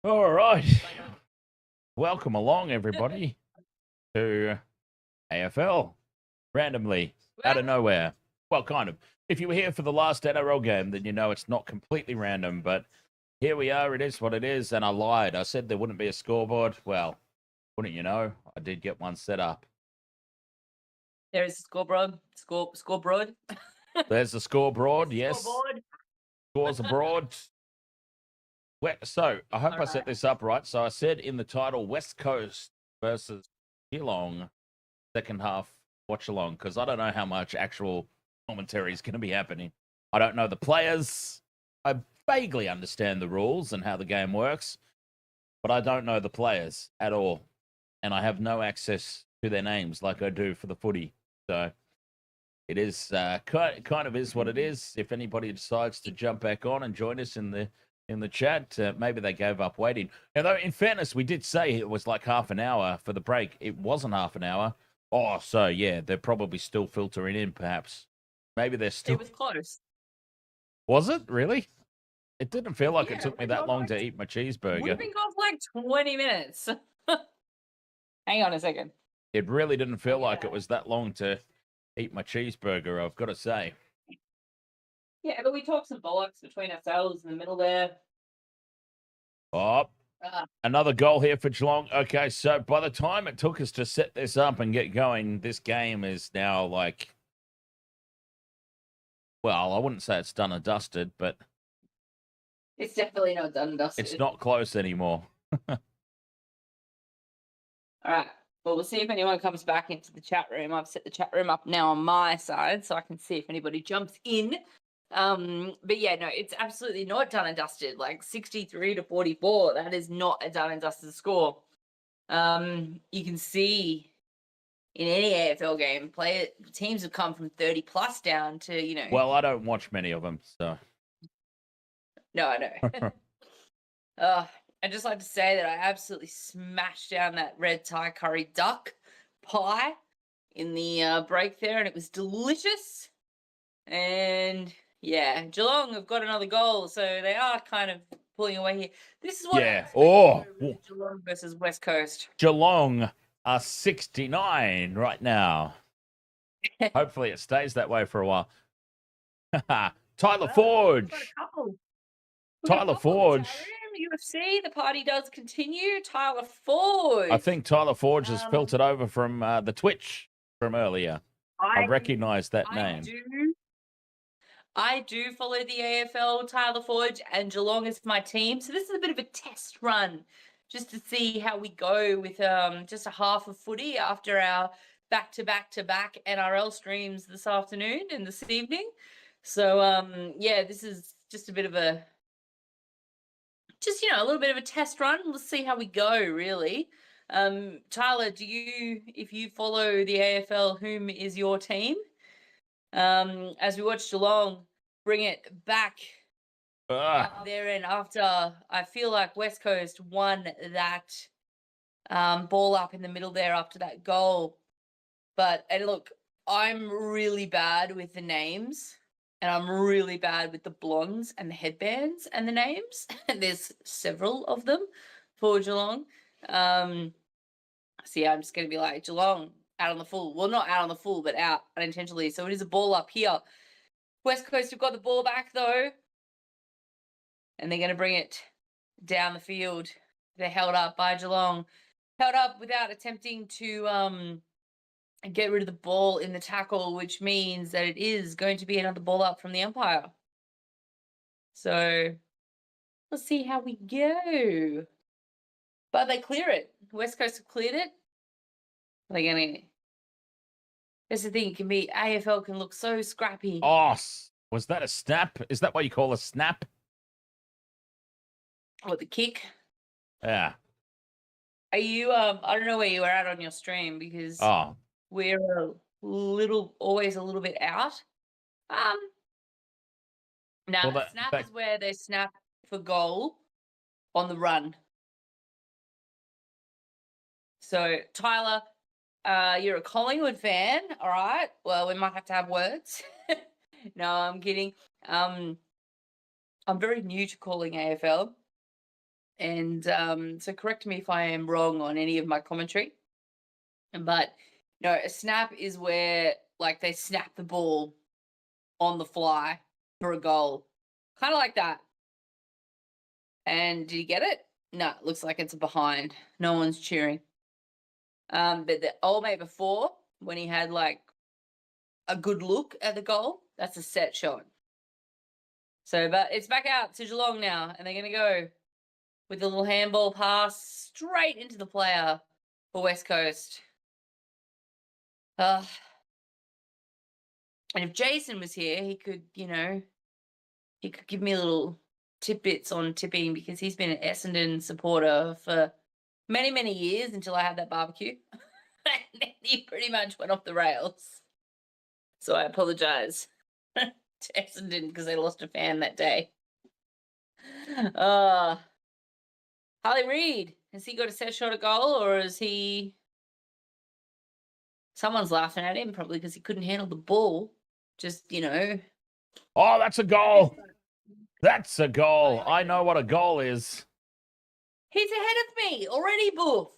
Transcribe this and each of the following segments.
All right. Welcome along, everybody, to AFL randomly out of nowhere. Well, kind of. If you were here for the last NRL game, then you know it's not completely random, but here we are. It is what it is. And I lied. I said there wouldn't be a scoreboard. Well, wouldn't you know? I did get one set up. There is a scoreboard. Scoreboard. There's the scoreboard. Yes. Scoreboard. Scores abroad. So I hope I set Alright. this up right. So I said in the title, West Coast versus Geelong, second half watch along, because I don't know how much actual commentary is going to be happening. I don't know the players. I vaguely understand the rules and how the game works, but I don't know the players at all. And I have no access to their names like I do for the footy. So it is kind of is what it is. If anybody decides to jump back on and join us in the chat, maybe they gave up waiting. Although, in fairness, we did say it was like half an hour for the break. It wasn't half an hour. Oh, so yeah, they're probably still filtering in, perhaps. Maybe they're still. It was close. Was it really? It didn't feel like it Yeah, took me it that was long like- to eat my Would cheeseburger. have been gone for like 20 minutes. Hang on a second. It really didn't feel like Yeah. it was that long to eat my cheeseburger, I've got to say. Yeah, but we talked some bollocks between ourselves in the middle there. Oh, Uh, another goal here for Geelong. Okay, so by the time it took us to set this up and get going, this game is now like, well, I wouldn't say it's done and dusted, but it's definitely not done and dusted. it's not close anymore. All right. Well, we'll see if anyone comes back into the chat room. I've set the chat room up now on my side so I can see if anybody jumps in. But yeah, no, it's absolutely not done and dusted. Like 63-44, that is not a done and dusted score. You can see in any AFL game, teams have come from 30 plus down to, Well, I don't watch many of them, so. No, I know. I'd just like to say that I absolutely smashed down that red Thai curry duck pie in the break there, and it was delicious. And yeah, Geelong have got another goal, so they are kind of pulling away here. This is what Yeah. I expect Oh. with Geelong versus West Coast. Geelong are 69 right now. Hopefully it stays that way for a while. Tyler Forge. Tyler Forge. UFC, the party does continue. Tyler Forge. I think Tyler Forge has filtered over from the Twitch from earlier. I recognize that name. I do follow the AFL, Tyler Forge, and Geelong is my team. So this is a bit of a test run just to see how we go with just a half of footy after our back-to-back-to-back NRL streams this afternoon and this evening. So, yeah, this is just a bit of a little bit of a test run. Let's see how we go, really. Tyler, if you follow the AFL, whom is your team? As we watch Geelong bring it back up there, and after I feel like West Coast won that ball up in the middle there after that goal. And look, I'm really bad with the names. And I'm really bad with the blondes and the headbands and the names. And there's several of them for Geelong. So yeah, I'm just going to be like, Geelong, out on the full. Well, not out on the full, but out unintentionally. So it is a ball up here. West Coast have got the ball back, though. And they're going to bring it down the field. They're held up by Geelong. Held up without attempting to get rid of the ball in the tackle, which means that it is going to be another ball up from the umpire. So let's see how we go. But they clear it. West Coast have cleared it. They're gonna. That's the thing. AFL can look so scrappy. Oh, was that a snap? Is that what you call a snap? What, the kick? Yeah. Are you? I don't know where you were at on your stream because we're always a little bit out. Snap is where they snap for goal on the run. So Tyler, you're a Collingwood fan, all right? Well, we might have to have words. No, I'm kidding. I'm very new to calling AFL. And so correct me if I am wrong on any of my commentary. But a snap is where like they snap the ball on the fly for a goal. Kind of like that. And did you get it? No, it looks like it's a behind. No one's cheering. But the old mate before, when he had like a good look at the goal, that's a set shot. So, but it's back out to Geelong now, and they're going to go with a little handball pass straight into the player for West Coast. And if Jason was here, he could, he could give me a little tidbits on tipping because he's been an Essendon supporter for many, many years until I had that barbecue. And then he pretty much went off the rails. So I apologise to Essendon because they lost a fan that day. Harley Reid, has he got a set shot at goal or is he... Someone's laughing at him probably because he couldn't handle the ball. Just, Oh, that's a goal. That's a goal. I know what a goal is. He's ahead of me already, Boof.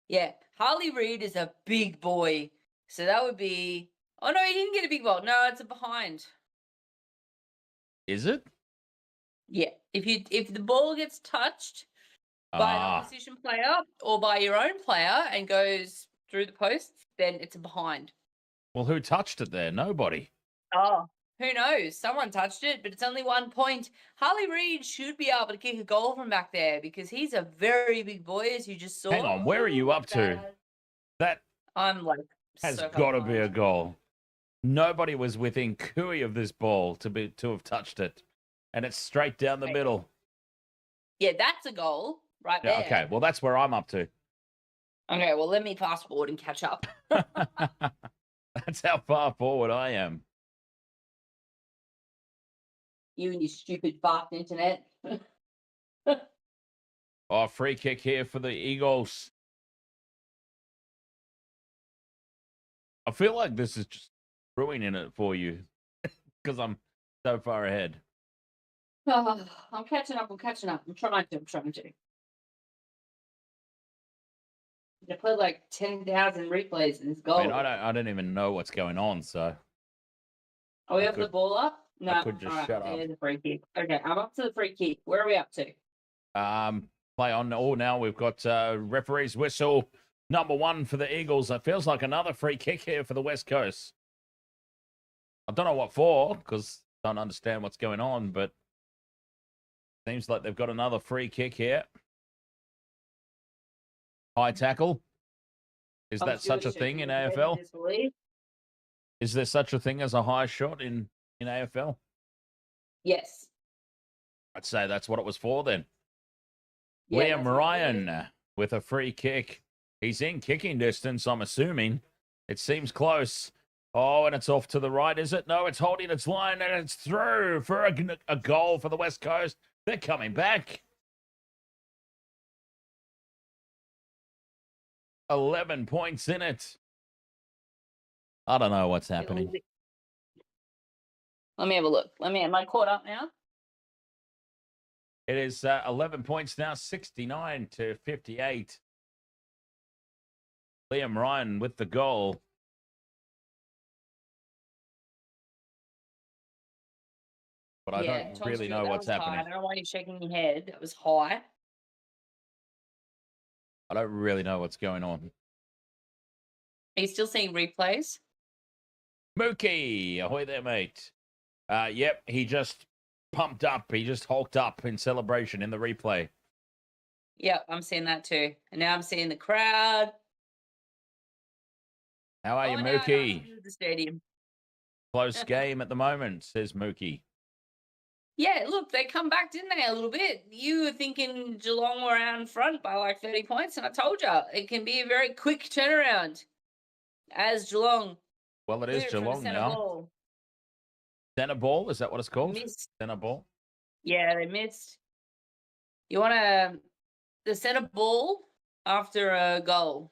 Yeah, Harley Reid is a big boy. So that would be... Oh, no, he didn't get a big ball. No, it's a behind. Is it? Yeah. If the ball gets touched by an opposition player or by your own player and goes through the posts, then it's a behind. Well, who touched it there? Nobody. Oh, who knows? Someone touched it, but it's only 1 point. Harley Reid should be able to kick a goal from back there because he's a very big boy, as you just saw. Hang on, where are you up to? That I'm like has so got to be a goal. Nobody was within cooey of this ball to have touched it, and it's straight down the middle. Yeah, that's a goal right there. Okay, well that's where I'm up to. Okay, well let me fast forward and catch up. That's how far forward I am. You and your stupid fast internet. Oh, free kick here for the Eagles. I feel like this is just ruining it for you because I'm so far ahead. Oh, I'm catching up. I'm trying to. They played like 10,000 replays in this goal. I mean, I don't even know what's going on, so. Are we up the ball up? No. I could just shut up. There's a free kick. Okay, I'm up to the free kick. Where are we up to? Play on. Oh, now we've got referee's whistle. Number 1 for the Eagles. It feels like another free kick here for the West Coast. I don't know what for, because I don't understand what's going on, but seems like they've got another free kick here. High tackle. Is that such a thing in AFL? Is there such a thing as a high shot in AFL? Yes. I'd say that's what it was for then. Yeah, Liam Ryan with a free kick. He's in kicking distance, I'm assuming. It seems close. Oh, and it's off to the right, is it? No, it's holding its line, and it's through for a goal for the West Coast. They're coming back. 11 points in it. I don't know what's happening. Let me have a look. Am I caught up now? It is 11 points now, 69-58. Liam Ryan with the goal. But I don't really know what's happening. I don't know why you're shaking your head. That was high. I don't really know what's going on. Are you still seeing replays? Mookie, ahoy there, mate. Yep, he just pumped up. He just hulked up in celebration in the replay. Yep, I'm seeing that too. And now I'm seeing the crowd. How are you, Mookie? The stadium. Close game at the moment, says Mookie. Yeah, look, they come back, didn't they, a little bit? You were thinking Geelong were out in front by like 30 points, and I told you, it can be a very quick turnaround as Geelong. Well, it is Geelong now. Ball. Centre ball, is that what it's called? Missed. Centre ball? Yeah, they missed. You want the centre ball after a goal.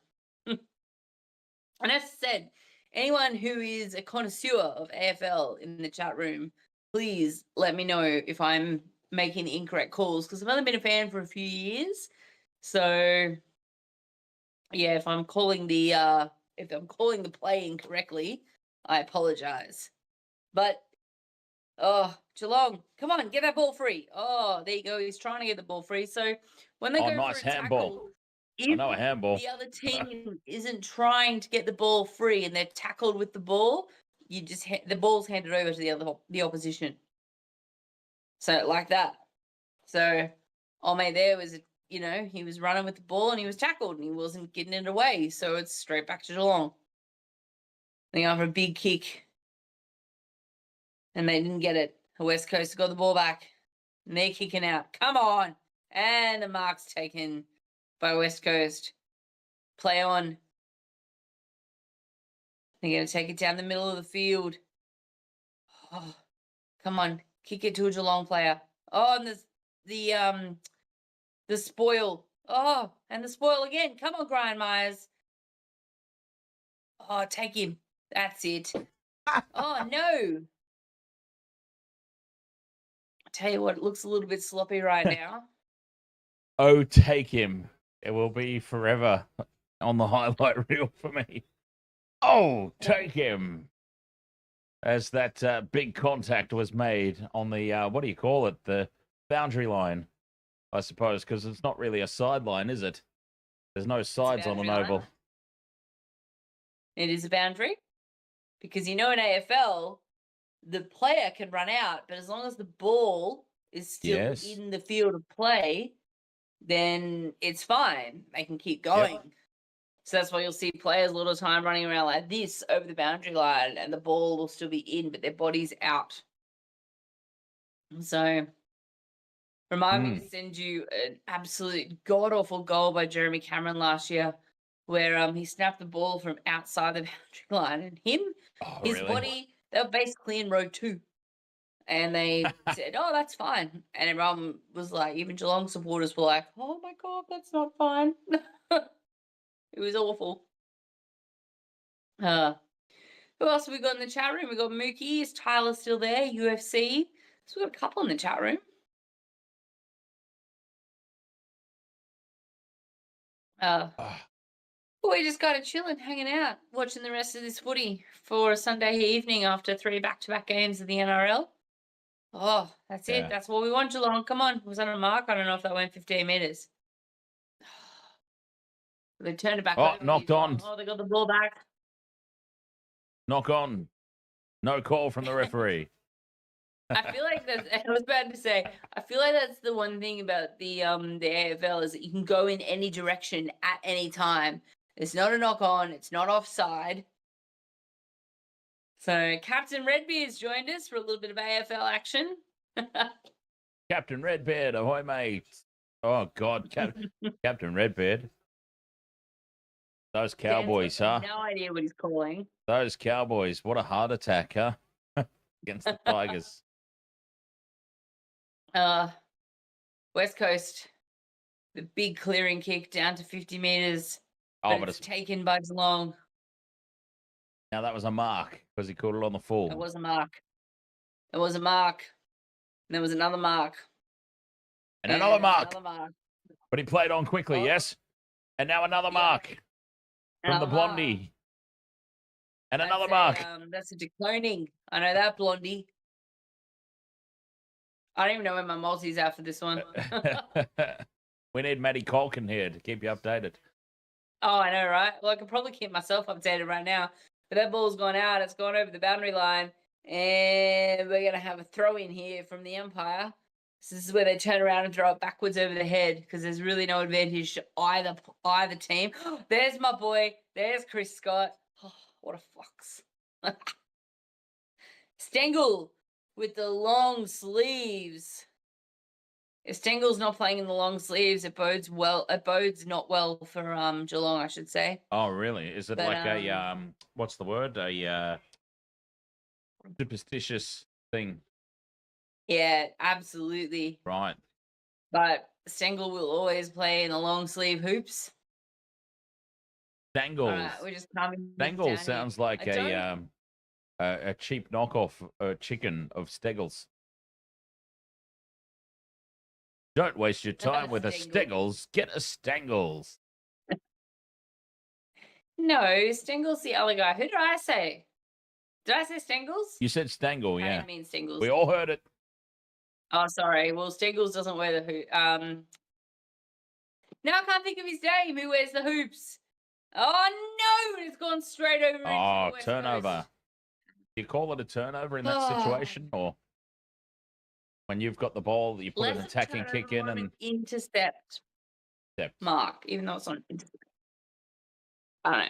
And as I said, anyone who is a connoisseur of AFL in the chat room, please let me know if I'm making incorrect calls because I've only been a fan for a few years. So yeah, if I'm calling the play incorrectly, I apologize. But oh, Geelong, come on, get that ball free. Oh, there you go. He's trying to get the ball free. So when they Oh, go for nice a handball. tackle, I if know a handball. the other team isn't trying to get the ball free and they're tackled with the ball, you just the ball's handed over to the opposition. So like that. So old mate there was, he was running with the ball and he was tackled and he wasn't getting it away. So it's straight back to Geelong. They go for a big kick and they didn't get it. The West Coast got the ball back and they're kicking out. Come on. And the mark's taken by West Coast. Play on. They're going to take it down the middle of the field. Oh, come on. Kick it to a Geelong player. Oh, and the spoil. Oh, and the spoil again. Come on, Brian Myers. Oh, take him. That's it. Oh, no. I tell you what, it looks a little bit sloppy right now. Oh, take him. It will be forever on the highlight reel for me. Oh, take him. As that big contact was made on the, what do you call it? The boundary line, I suppose, because it's not really a sideline, is it? There's no sides on an oval. It is a boundary because in AFL, the player can run out, but as long as the ball is still in the field of play, then it's fine. They can keep going. Yep. So that's why you'll see players a lot of time running around like this over the boundary line and the ball will still be in, but their body's out. So remind me to send you an absolute god-awful goal by Jeremy Cameron last year where he snapped the ball from outside the boundary line and his body, they were basically in row 2. And they said, oh, that's fine. And everyone was like, even Geelong supporters were like, oh my God, that's not fine. It was awful. Who else have we got in the chat room? We got Mookie. Is Tyler still there? UFC. So we got a couple in the chat room. We just got to chilling, hanging out, watching the rest of this footy for a Sunday evening after 3 back-to-back games of the NRL. Oh, that's it. That's what we want, Geelong. Come on. Was that a mark? I don't know if that went 15 metres. They turned it back over. Knocked on. Oh, they got the ball back. Knock on. No call from the referee. I feel like I was about to say, I feel like that's the one thing about the AFL is that you can go in any direction at any time. It's not a knock on. It's not offside. So Captain Redbeard's joined us for a little bit of AFL action. Captain Redbeard, ahoy, mate. Oh, God, Captain Redbeard. Those Cowboys, huh? No idea what he's calling. Those Cowboys, what a heart attack, huh? Against the Tigers. West Coast, the big clearing kick down to 50 metres. But it's taken by Geelong. Now that was a mark because he caught it on the full. It was a mark. It was a mark. And there was another mark. And another mark. But he played on quickly, yes? And now another mark from the Blondie. And another mark. That's a decloning. I know that, Blondie. I don't even know where my multi's at for this one. We need Maddie Colkin here to keep you updated. Oh, I know, right? Well, I could probably keep myself updated right now. But that ball's gone out. It's gone over the boundary line. And we're going to have a throw in here from the umpire. So this is where they turn around and throw it backwards over the head because there's really no advantage to either team. There's my boy. There's Chris Scott. Oh, what a fox. Stengel with the long sleeves. If Stengel's not playing in the long sleeves, it bodes not well for Geelong, I should say. Oh, really? Is it like a what's the word? A superstitious thing. Yeah, absolutely. Right. But Stengel will always play in the long sleeve hoops. Stengel. We're just coming. Stengel sounds like a cheap knockoff chicken of Steggles. Don't waste your time with a Stengels. Stengels. Get a Stengels. No, Stengel's the other guy. Who did I say? Did I say Stengels? You said Stengel, I yeah. didn't mean Stengels. We all heard it. Oh, sorry. Well, Stengels doesn't wear the hoop. Now I can't think of his name. Who wears the hoops? Oh no! It's gone straight over into the West turnover. Coast. Do you call it a turnover in that Oh. situation, or when you've got the ball, you put an attacking kick in and intercept? Mark, even though it's not intercept. I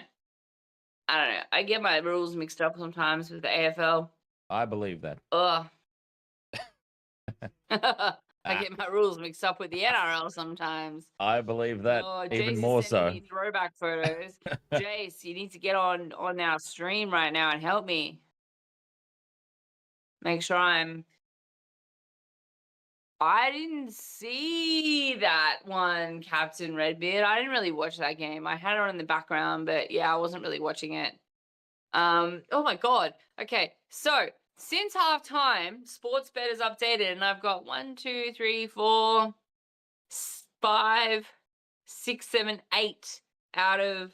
don't know. I get my rules mixed up sometimes with the AFL. I believe that. Ugh. I get my rules mixed up with the NRL sometimes. I believe that even Jace more is sending so. me throwback photos. Jace, you need to get on our stream right now and help me. Make sure I didn't see that one, Captain Redbeard. I didn't really watch that game. I had it on in the background, but yeah, I wasn't really watching it. Oh my God. Okay, so since halftime, Sports Bet is updated, and I've got 1, 2, 3, 4, 5, 6, 7, 8 out of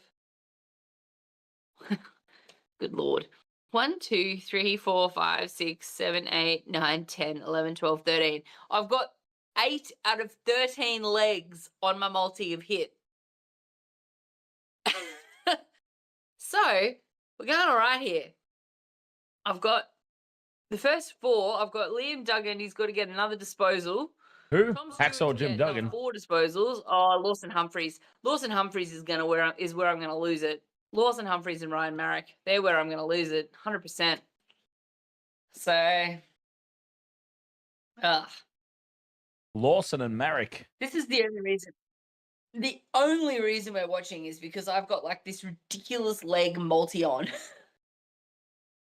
good Lord. 1, 2, 3, 4, 5, 6, 7, 8, 9, 10, 11, 12, 13. I've got 8 out of 13 legs on my multi of hit. So we're going all right here. I've got the first 4. I've got Liam Duggan. He's got to get another disposal. Who? Tom Hacksaw Jim Duggan. 4 disposals. Oh, Lawson Humphries. Lawson Humphries is where I'm going to lose it. Lawson Humphries and Ryan Marrick. They're where I'm going to lose it. 100%. So, Lawson and Marrick. this is the only reason. The only reason we're watching is because I've got like this ridiculous leg multi on.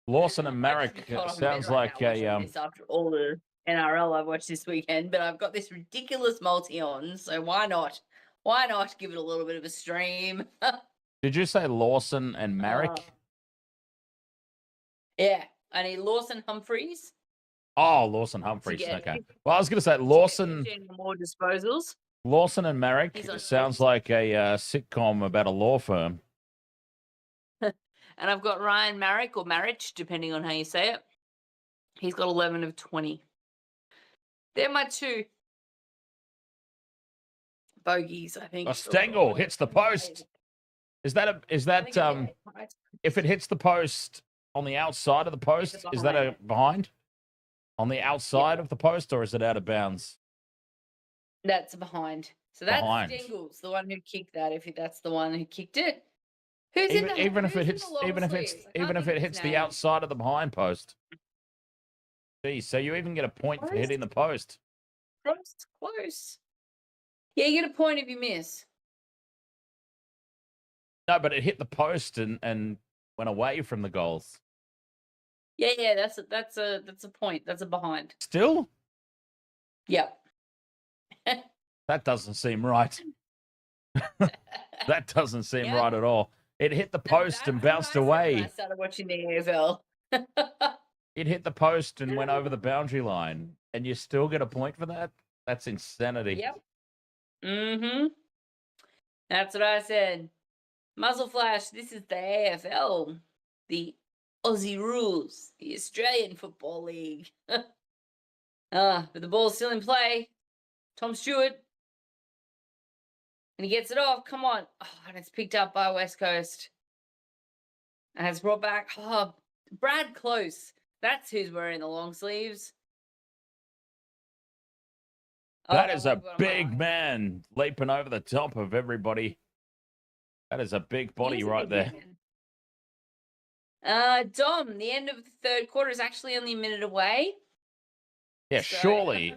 Lawson and Marrick sounds like a this after all the NRL I've watched this weekend, but I've got this ridiculous multi on, so why not? Why not give it a little bit of a stream? Did you say Lawson and Marrick? Yeah, I need Lawson Humphries. Oh, Lawson Humphries. Okay. Well, I was going to say Lawson. More disposals. Lawson and Marrick sounds like a sitcom about a law firm. And I've got Ryan Marrick, or Marriage, depending on how you say it. He's got 11 of 20. They're my 2 bogeys, I think. A Stengel hits the post. Is that if it hits the post on the outside of the post, is that a behind? On the outside of the post, or is it out of bounds? That's a behind. So that's Stengels, the one who kicked that. If that's the one who kicked it, even if it hits the outside of the behind post. Geez, so you even get a point for hitting the post. Close. Yeah, you get a point if you miss. No, but it hit the post and went away from the goals. Yeah, that's a point. That's a behind. Still? Yep. That doesn't seem right. That doesn't seem right at all. It hit the post and bounced away. I started watching the AFL. It hit the post and went over the boundary line, and you still get a point for that? That's insanity. Yep. Mm-hmm. That's what I said. Muzzle flash, this is the AFL. The Aussie rules. The Australian Football League. But the ball's still in play. Tom Stewart. And he gets it off. Come on. Oh, and it's picked up by West Coast. And it's brought back. Oh, Brad Close. That's who's wearing the long sleeves. That is a big man leaping over the top of everybody. That is a big body right there. Dom, the end of the third quarter is actually only a minute away. Yeah, surely.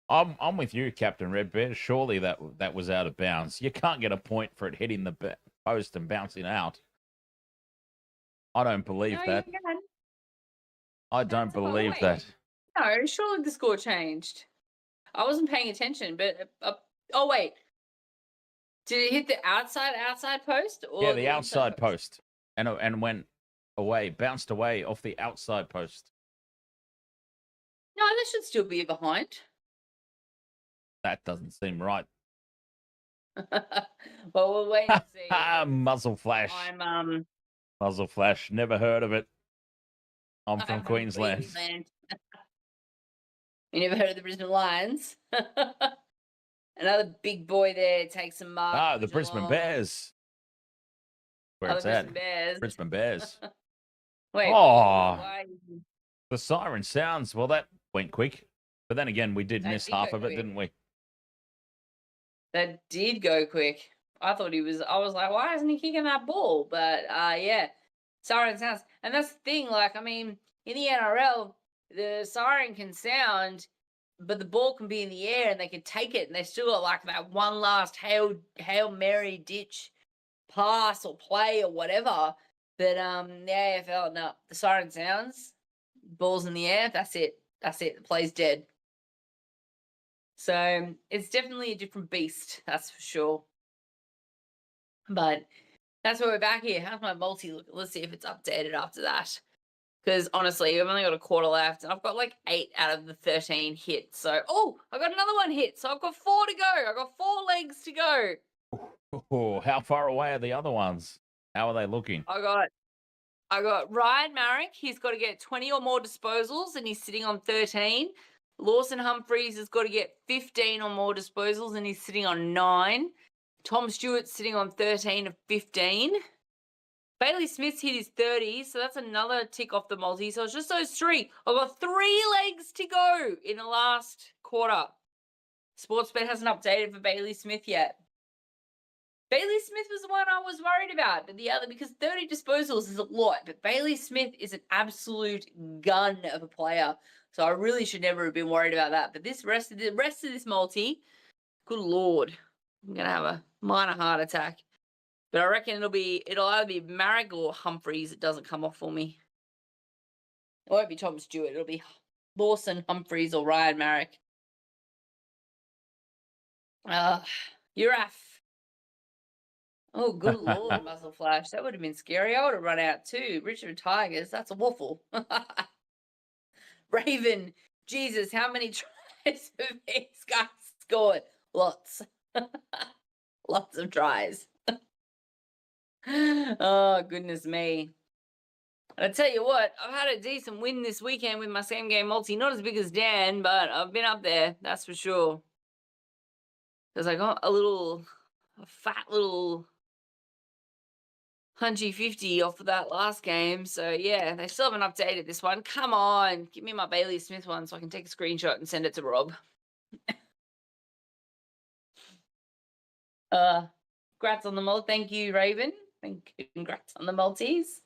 I'm with you, Captain Redbeard. Surely that was out of bounds. You can't get a point for it hitting the post and bouncing out. I don't believe that. I don't believe that. No, surely the score changed. I wasn't paying attention, but oh wait, did it hit the outside post? Or yeah, the outside post, and went away, bounced away off the outside post. No, that should still be behind. That doesn't seem right. Well, we'll wait and see. Muzzle flash. I'm Muzzle flash. Never heard of it. I'm from I'm from Queensland. Queensland. You never heard of the Brisbane Lions? Another big boy there takes some mark. Ah, for the Brisbane Geelong. Bears. Where Oh, it's the at. Brisbane Bears. Brisbane Bears. Wait, Oh. why? The siren sounds. Well, that went quick. But then again, we did That miss did half go of it, quick. didn't we? That did go quick. I was like, why isn't he kicking that ball? But yeah, siren sounds. And that's the thing, like, I mean, in the NRL, the siren can sound, but the ball can be in the air and they can take it and they still got like that one last Hail Mary ditch pass or play or whatever. But the AFL, no, the siren sounds, ball's in the air, that's it. The play's dead. So it's definitely a different beast, that's for sure. But that's why we're back here. How's my multi look? Let's see if it's updated after that. Because honestly, I've only got a quarter left and I've got like 8 out of the 13 hits. So, oh, I got another one hit. So I've got 4 to go. I've got 4 legs to go. Oh, how far away are the other ones? How are they looking? I got Ryan Marrick. He's got to get 20 or more disposals and he's sitting on 13. Lawson Humphreys has got to get 15 or more disposals and he's sitting on 9. Tom Stewart's sitting on 13 of 15. Bailey Smith's hit his 30, so that's another tick off the multi. So it's just those 3. I've got 3 legs to go in the last quarter. Sportsbet hasn't updated for Bailey Smith yet. Bailey Smith was the one I was worried about, but the other, because 30 disposals is a lot, but Bailey Smith is an absolute gun of a player. So I really should never have been worried about that. But the rest of this multi, good Lord, I'm going to have a minor heart attack. But I reckon it'll either be Marrick or Humphreys. It doesn't come off for me. It won't be Tom Stewart. It'll be Lawson, Humphreys, or Ryan Marrick. Uraf. Oh, good Lord, muzzle flash. That would have been scary. I would have run out too. Richard Tigers, that's a waffle. Raven, Jesus, how many tries have these guys scored? Lots. Lots of tries. Oh, goodness me. I tell you what, I've had a decent win this weekend with my same game multi. Not as big as Dan, but I've been up there, that's for sure. Because I got a fat little punchy 50 off of that last game. So, yeah, they still haven't updated this one. Come on, give me my Bailey Smith one so I can take a screenshot and send it to Rob. Congrats on the multi. Thank you, Raven. Congrats on the multis.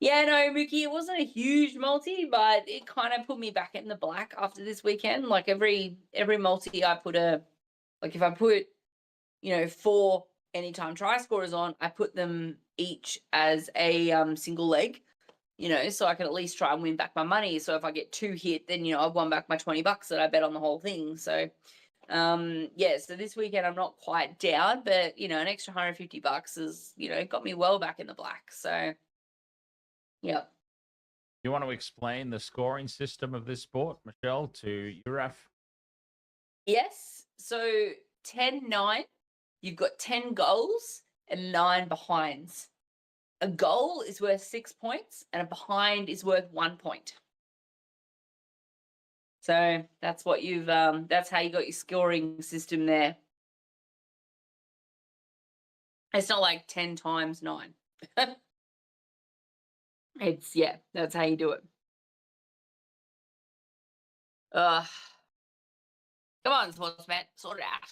Yeah, no, Mookie, it wasn't a huge multi, but it kind of put me back in the black after this weekend. Like every multi I put if I put, 4 anytime try scorers on, I put them each as a single leg, so I can at least try and win back my money. So if I get 2 hit, then, I've won back my $20 that I bet on the whole thing. So, yeah, so this weekend I'm not quite down, but, an extra $150 is, got me well back in the black. So, yeah. You want to explain the scoring system of this sport, Michelle, to Uraf? Yes. So 10-9, you've got 10 goals and 9 behinds. A goal is worth 6 points and a behind is worth 1 point. So that's what that's how you got your scoring system there. It's not like 10 times 9. That's how you do it. Come on, Sportsbet, sort it out.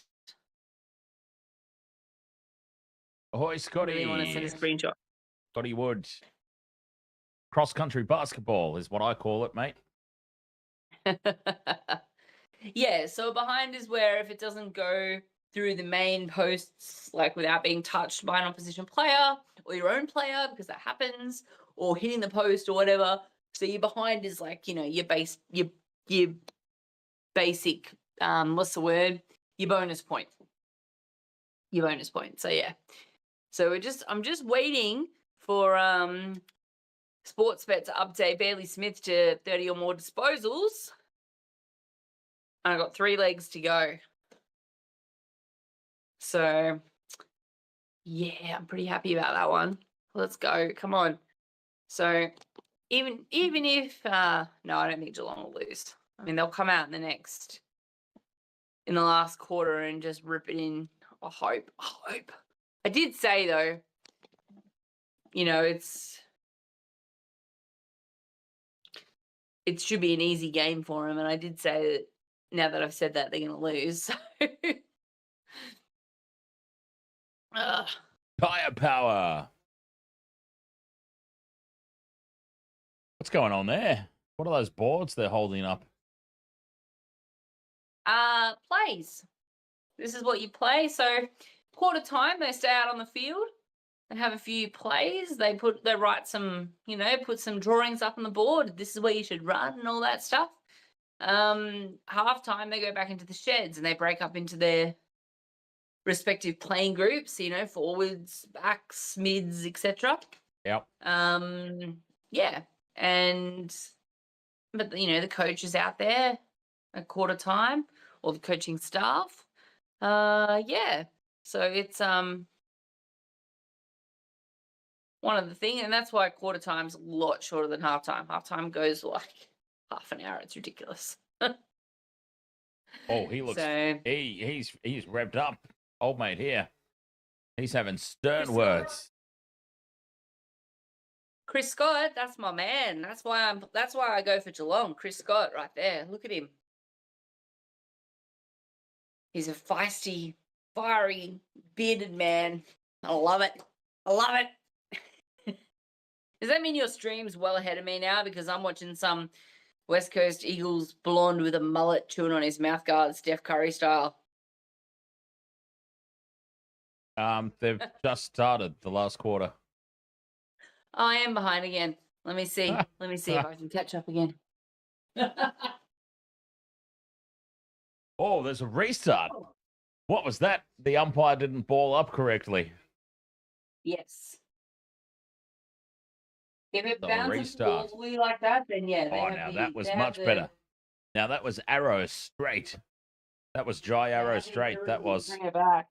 Ahoy, Scotty. Really want to send a screenshot. Scotty Wood. Cross-country basketball is what I call it, mate. Yeah, so behind is where if it doesn't go through the main posts, like without being touched by an opposition player or your own player, because that happens, or hitting the post or whatever. So your behind is like, your basic, what's the word? Your bonus point. Your bonus point. So yeah. So I'm just waiting for Sportsbet to update Bailey Smith to 30 or more disposals. I got 3 legs to go. So, yeah, I'm pretty happy about that one. Let's go. Come on. So, even if no, I don't think Geelong will lose. I mean, they'll come out in the last quarter and just rip it in. I hope. I did say though, it should be an easy game for them, and I did say that now that I've said that, they're going to lose. So. Firepower. What's going on there? What are those boards they're holding up? Plays. This is what you play. So quarter time, they stay out on the field. They have a few plays. They write some, put some drawings up on the board. This is where you should run and all that stuff. Halftime, they go back into the sheds and they break up into their respective playing groups. Forwards, backs, mids, etc. Yep. Yeah, but the coach is out there at quarter time, or the coaching staff. Yeah. So it's one of the things, and that's why quarter time's a lot shorter than halftime. Halftime goes like half an hour. It's ridiculous. Oh, he looks. So, he's revved up, old mate here. He's having stern words. Chris Scott, that's my man. That's why I go for Geelong. Chris Scott, right there. Look at him. He's a feisty, fiery, bearded man. I love it. Does that mean your stream's well ahead of me now? Because I'm watching some West Coast Eagles blonde with a mullet chewing on his mouthguard, Steph Curry style. They've just started the last quarter. I am behind again. Let me see. Let me see if I can catch up again. Oh, there's a restart. What was that? The umpire didn't ball up correctly. Yes. If it bounces ballsy like that, then yeah. Now that was much better. Now that was arrow straight. That was dry arrow straight. That was. Bring it back.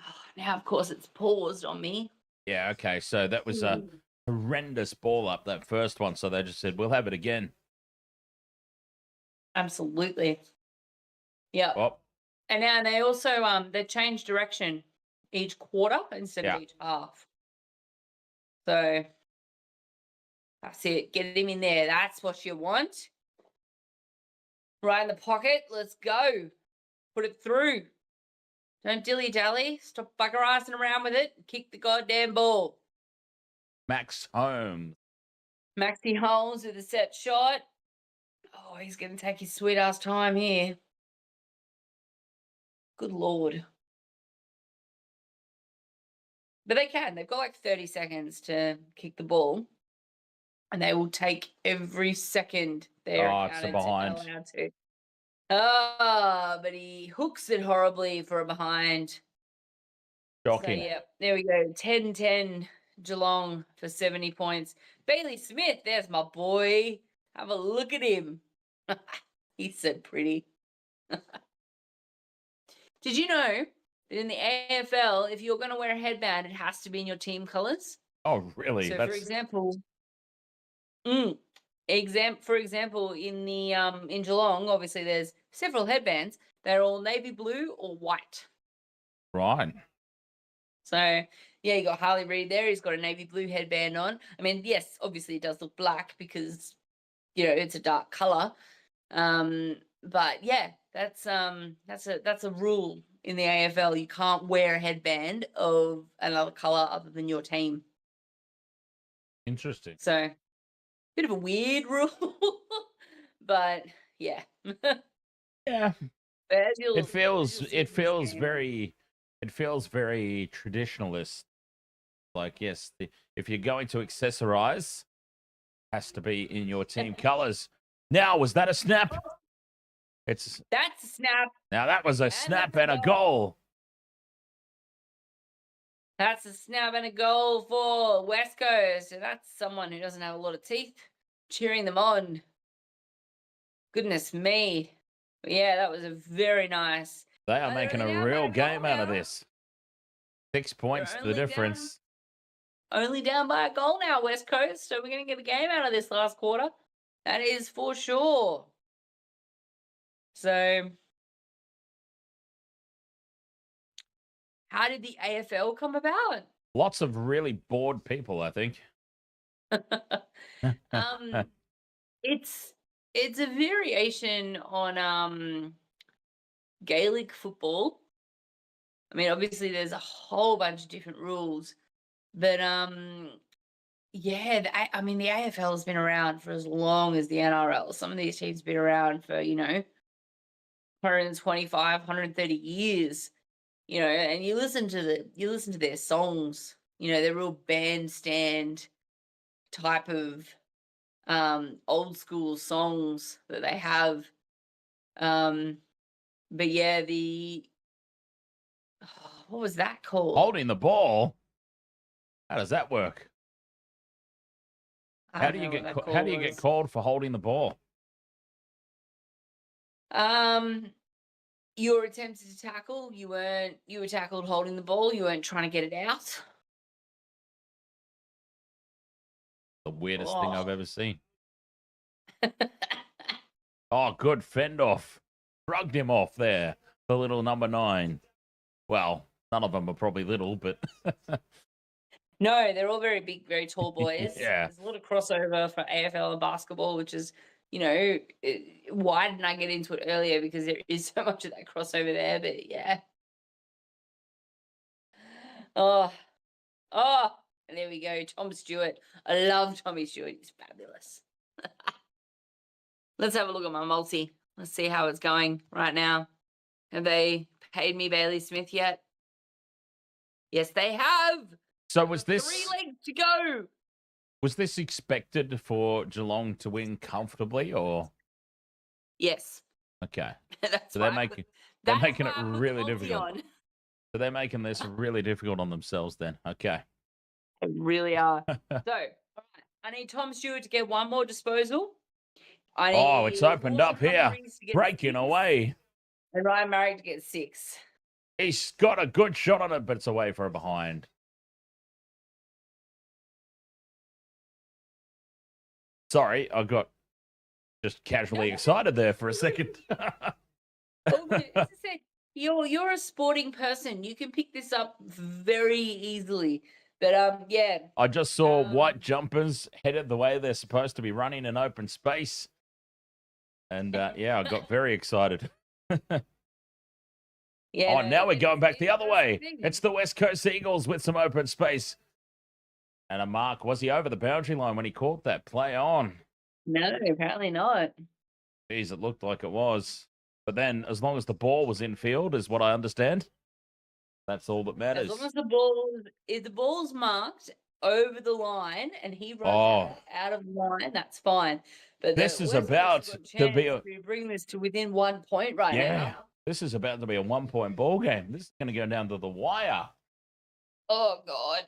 Oh, now, of course, it's paused on me. Yeah, okay. So that was a horrendous ball up, that first one. So they just said, we'll have it again. Absolutely. Yeah. Oh. And now they also they change direction each quarter instead of each half. So that's it. Get him in there. That's what you want. Right in the pocket. Let's go. Put it through. Don't dilly-dally. Stop bugger-assing around with it. Kick the goddamn ball. Max Holmes. Maxi Holmes with a set shot. Oh, he's going to take his sweet-ass time here. Good Lord. But they can. They've got like 30 seconds to kick the ball. And they will take every second they're allowed to. But he hooks it horribly for a behind. Shocking. So, yeah, there we go. 10-10 Geelong for 70 points. Bailey Smith, there's my boy. Have a look at him. He's so pretty. Did you know that in the AFL, if you're going to wear a headband, it has to be in your team colours? Oh, really? So, for example, in in Geelong, obviously there's several headbands. They're all navy blue or white. Right. So, yeah, you got Harley Reid there. He's got a navy blue headband on. I mean, yes, obviously it does look black because, it's a dark colour. But yeah, that's a rule in the AFL. You can't wear a headband of another colour other than your team. Interesting. So, bit of a weird rule, but yeah. Yeah. It feels very traditionalist. Like, yes, if you're going to accessorize, has to be in your team colors. Now, was that a snap? That's a snap. Now that was a snap and a goal. That's a snap and a goal for West Coast. And that's someone who doesn't have a lot of teeth cheering them on. Goodness me. Yeah, that was a very nice. They are They're making only a down by real a goal game out of now. this. 6 They're points to the only down, difference. only down by a goal now, West Coast. So we're going to get a game out of this last quarter. That is for sure. So, how did the AFL come about? Lots of really bored people, I think. um, it's it's a variation on Gaelic football. I mean, obviously, there's a whole bunch of different rules, but yeah, I mean, the AFL has been around for as long as the NRL. Some of these teams have been around for 125, 130 years. And you listen to their songs. They're real bandstand type of old school songs that they have. But yeah, what was that called? Holding the ball. How does that work? I How don't do you know what get that how call do you get was. called for holding the ball? You were attempted to tackle. You were tackled holding the ball. You weren't trying to get it out. The weirdest thing Oh. I've ever seen. Oh, good fend off. Shrugged him off there. The little number 9. Well, none of them are probably little, but No, they're all very big, very tall boys. yeah. There's a lot of crossover for AFL and basketball, which is, why didn't I get into it earlier? Because there is so much of that crossover there. But yeah. Oh, and there we go. Tom Stewart. I love Tommy Stewart. He's fabulous. Let's have a look at my multi. Let's see how it's going right now. Have they paid me Bailey Smith yet? Yes, they have. So was Three this legs to go. was this expected for Geelong to win comfortably, or Yes. okay? That's So why they're that's making why it I put the really multi difficult. on. So they're making this really difficult on themselves then. Okay. They really are. So, all right, I need Tom Stewart to get one more disposal. I Oh, it's need opened Lawson up here. Humphries to get Breaking 6, away. and Ryan Marrick to get 6. He's got a good shot on it, but it's away for a behind. Sorry, I got just casually excited there for a second. Well, as I said, you're a sporting person. You can pick this up very easily. But yeah. I just saw white jumpers headed the way they're supposed to be running in open space. And yeah, I got very excited. Yeah. Oh, No, now we're it's going back the other way. interesting. It's the West Coast Eagles with some open space. And a mark. Was he over the boundary line when he caught that? Play on. No, apparently not. Geez, it looked like it was. But then, as long as the ball was in field, is what I understand. That's all that As matters. long as if the ball's marked over the line and he runs out of the line, that's fine. But this is West Coast about has got a to chance be a to bring this to within 1 point right now. This is about to be a 1-point ball game. This is going to go down to the wire. Oh God,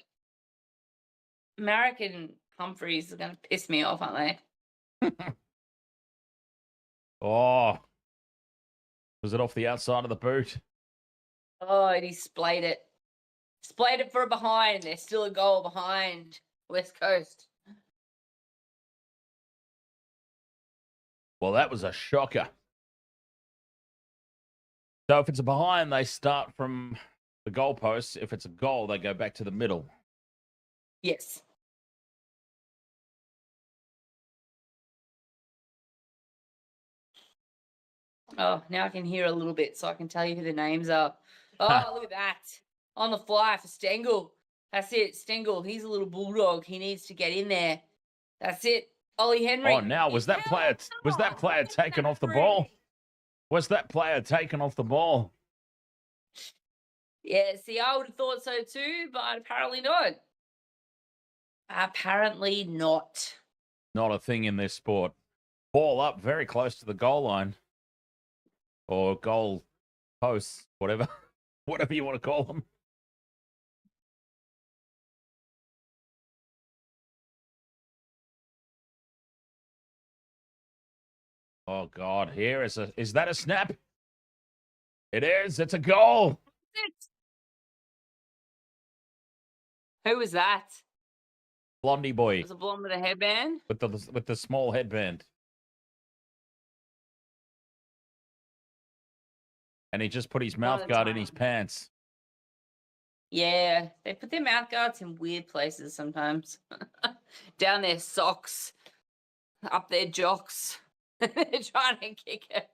Marrick and Humphries are going to piss me off, aren't they? Oh, was it off the outside of the boot? Oh, and he splayed it. Splayed it for a behind. They're still a goal behind West Coast. Well, that was a shocker. So if it's a behind, they start from the goalposts. If it's a goal, they go back to the middle. Yes. Oh, now I can hear a little bit, so I can tell you who the names are. Oh, look at that. On the fly for Stengel. That's it, Stengel. He's a little bulldog. He needs to get in there. That's it. Ollie Henry. Oh, now was that player taken off the ball? Was that player taken off the ball? Yeah, see, I would have thought so too, but apparently not. Apparently not. Not a thing in this sport. Ball up very close to the goal line. Or goal posts, whatever. Whatever you want to call them. Oh God, is that a snap? It is. It's a goal. Who was that? Blondie boy Was it blonde with a headband? with the small headband. And he just put his mouth guard in his pants. Yeah, they put their mouth guards in weird places sometimes. Down their socks, up their jocks. They're trying to kick it.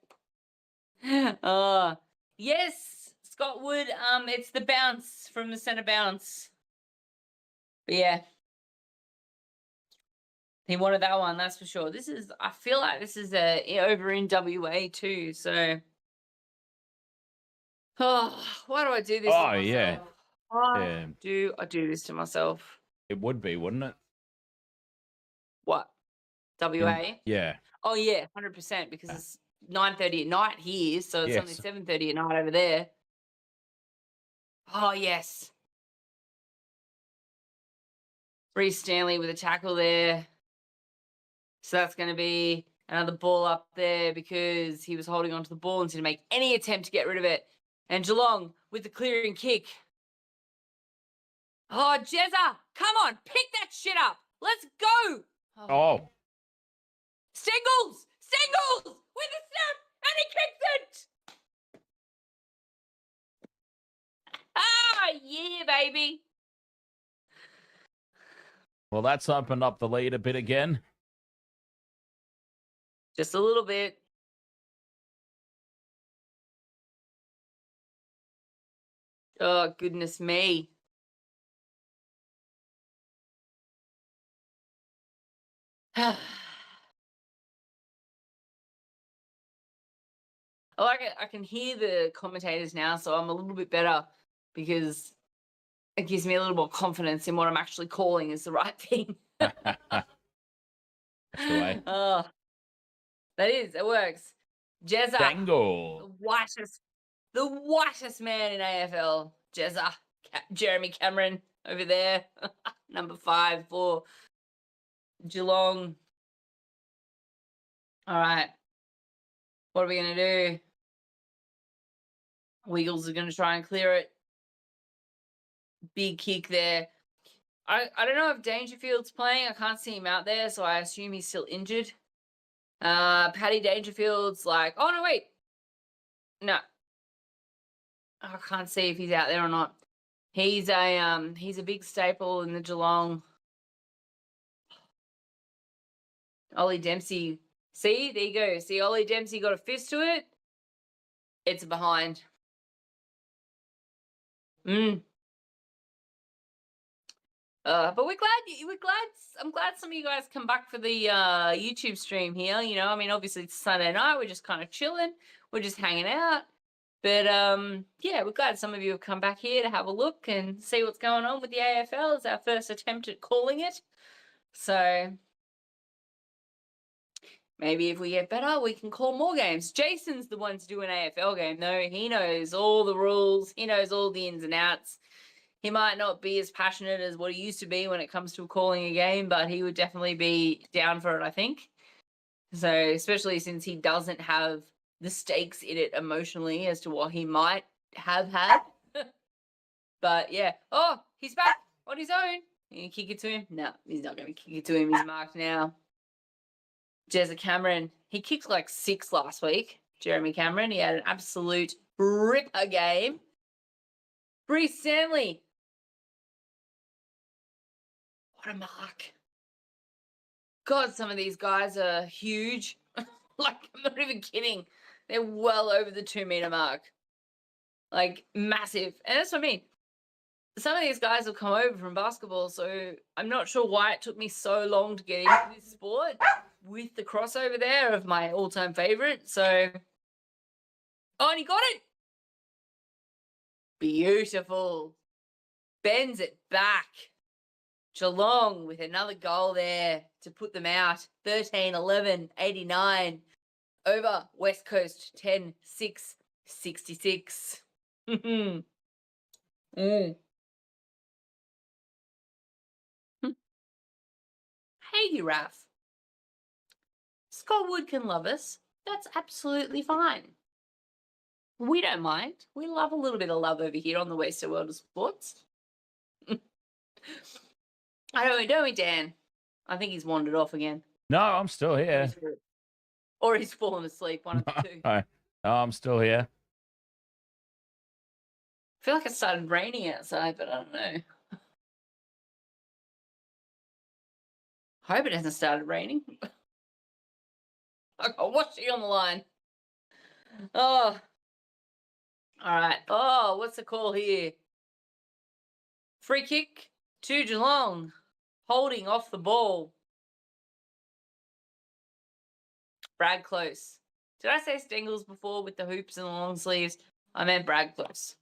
Oh, yes, Scott Wood. It's the bounce from the center bounce. But yeah, he wanted that one. That's for sure. I feel like this is over in WA too. So, why do I do this? Oh to yeah. myself? Why Yeah. do I do this to myself? It would be, wouldn't it? What? WA? Yeah. Oh yeah, 100% because it's 9:30 at night here, so it's only Yes. 7:30 at night over there. Oh yes. Reece Stanley with a tackle there. So that's going to be another ball up there because he was holding onto the ball and didn't make any attempt to get rid of it. And Geelong with the clearing kick. Oh, Jezza, come on, pick that shit up. Let's go. Oh. Stengles with a snap, and he kicks it. Ah, yeah, baby. Well, that's opened up the lead a bit again. Just a little bit. Oh, goodness me. I can hear the commentators now, so I'm a little bit better because it gives me a little more confidence in what I'm actually calling is the right thing. That's the way. Oh, it works. Jezza, Dangle. the whitest man in AFL. Jezza, Jeremy Cameron over there, number 5 for Geelong. All right, what are we gonna do? Wiggles are gonna try and clear it. Big kick there. I don't know if Dangerfield's playing. I can't see him out there, so I assume he's still injured. Paddy Dangerfield's like, oh no, wait. No. I can't see if he's out there or not. He's a big staple in the Geelong. Ollie Dempsey. See, there you go. See, Ollie Dempsey got a fist to it. It's a behind. But I'm glad some of you guys come back for the YouTube stream here. You know, I mean, obviously it's Sunday night. We're just kind of chilling. We're just hanging out. But yeah, we're glad some of you have come back here to have a look and see what's going on with the AFL. It's our first attempt at calling it. So maybe if we get better, we can call more games. Jason's the one to do an AFL game, though. He knows all the rules. He knows all the ins and outs. He might not be as passionate as what he used to be when it comes to calling a game, but he would definitely be down for it, I think. So, especially since he doesn't have the stakes in it emotionally as to what he might have had. But yeah. Oh, he's back on his own. You gonna kick it to him? No, he's not going to kick it to him. He's marked now. Jezza Cameron. He kicked like 6 last week. Jeremy Cameron. He had an absolute ripper game. Reece Stanley. What a mark. God, some of these guys are huge. Like, I'm not even kidding. They're well over the 2-meter mark. Like, massive. And that's what I mean. Some of these guys have come over from basketball, so I'm not sure why it took me so long to get into this sport with the crossover there of my all-time favorite. So, oh, and he got it. Beautiful. Bends it back. Geelong with another goal there to put them out. 13-11-89 over West Coast 10-6-66. Hey, Giraffe. Scott Wood can love us. That's absolutely fine. We don't mind. We love a little bit of love over here on the Western World of Sports. Don't we, Dan? I think he's wandered off again. No, I'm still here. Or he's fallen asleep, one of the two. No, I'm still here. I feel like it started raining outside, but I don't know. I hope it hasn't started raining. I got washing on the line. Oh. All right. Oh, what's the call here? Free kick to Geelong. Holding off the ball. Brad Close. Did I say Stengels before with the hoops and the long sleeves? I meant Brad Close.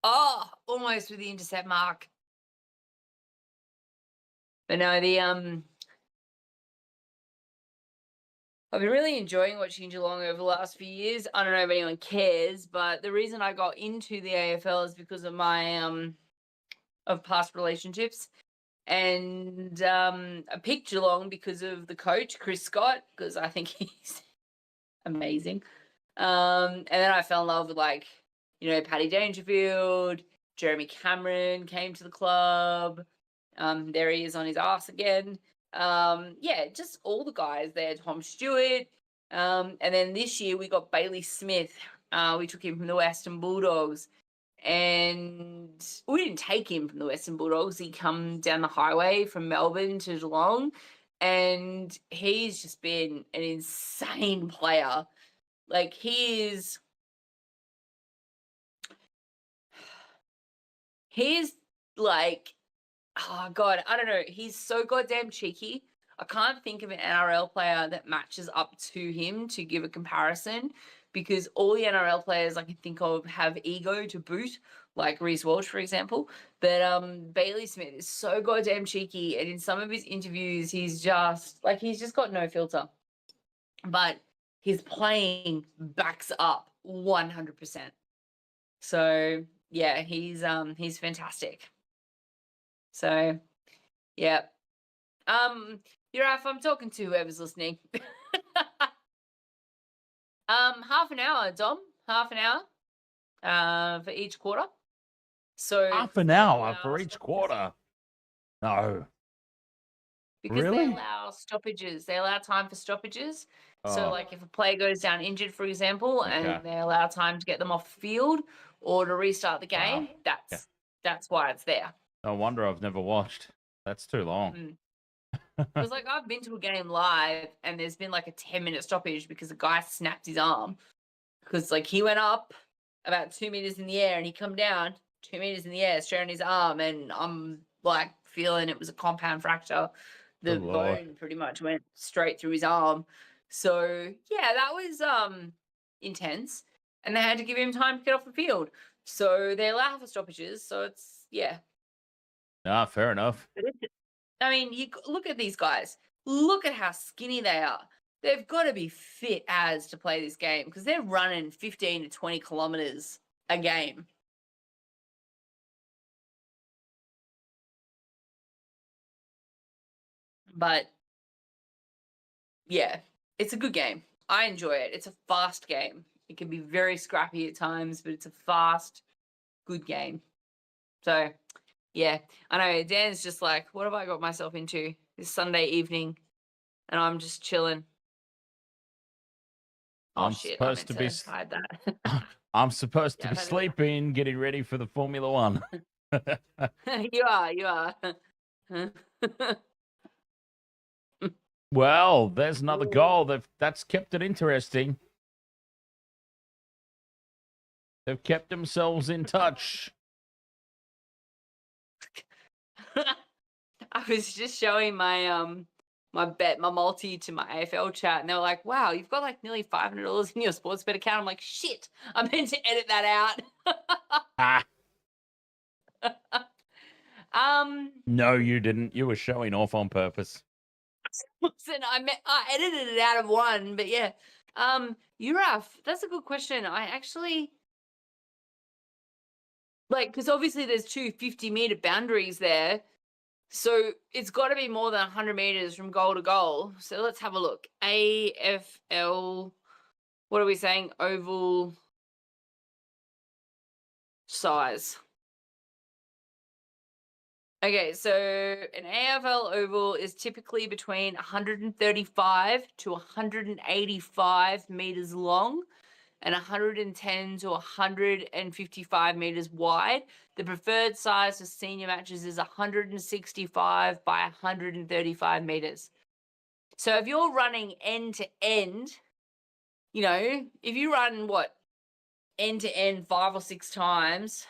Almost with the intercept mark. But no, I've been really enjoying watching Geelong over the last few years. I don't know if anyone cares, but the reason I got into the AFL is because of my of past relationships. And I picked Geelong because of the coach, Chris Scott, because I think he's amazing. And then I fell in love with, like, you know, Paddy Dangerfield, Jeremy Cameron came to the club. There he is on his ass again. Yeah, just all the guys there, Tom Stewart. And then this year we got Bailey Smith. We took him from the Western Bulldogs. And we didn't take him from the Western Bulldogs. He come down the highway from Melbourne to Geelong. And he's just been an insane player. Like, he's like, oh God, I don't know. He's so goddamn cheeky. I can't think of an NRL player that matches up to him to give a comparison, because all the NRL players I can think of have ego to boot, like Reece Walsh, for example. But Bailey Smith is so goddamn cheeky, and in some of his interviews, he's just got no filter. But his playing backs up 100%. So yeah, he's fantastic. So yeah. If I'm talking to whoever's listening. Half an hour, Dom. Half an hour for each quarter. So Half an hour for each quarter. No. Because really? they allow stoppages. They allow time for stoppages. So, like, if a player goes down injured, for example, and they allow time to get them off the field or to restart the game, that's why it's there. No wonder I've never watched. That's too long. Because, like, I've been to a game live and there's been, like, a 10-minute stoppage because a guy snapped his arm. Because, like, he went up about 2 meters in the air and he come down 2 meters in the air, straight on his arm, and I'm, like, feeling it was a compound fracture. The bone pretty much went straight through his arm. So, yeah, that was intense. And they had to give him time to get off the field. So they allow for stoppages. So it's, yeah. Ah, fair enough. I mean, you look at these guys. Look at how skinny they are. They've got to be fit as to play this game, because they're running 15 to 20 kilometers a game. But yeah, it's a good game. I enjoy it. It's a fast game. It can be very scrappy at times, but it's a fast, good game. So yeah, I know Dan's just like, what have I got myself into this Sunday evening? And I'm just chilling. Oh, I'm shit, supposed to be hide that. I'm supposed to be sleeping, getting ready for the Formula One. You are. Well, there's another goal. That's kept it interesting. They've kept themselves in touch. I was just showing my my multi to my AFL chat, and they were like, "Wow, you've got like nearly $500 in your sports bet account." I'm like, "Shit, I meant to edit that out." No, you didn't. You were showing off on purpose. Listen, I edited it out of one, but yeah. Uraf, that's a good question. I actually because obviously there's two 50-meter boundaries there. So it's got to be more than 100 meters from goal to goal. So let's have a look. AFL, what are we saying? Oval size. Okay, so an AFL oval is typically between 135 to 185 meters long and 110 to 155 meters wide. The preferred size for senior matches is 165 by 135 meters. So if you're running end to end, if you run end to end 5 or 6 times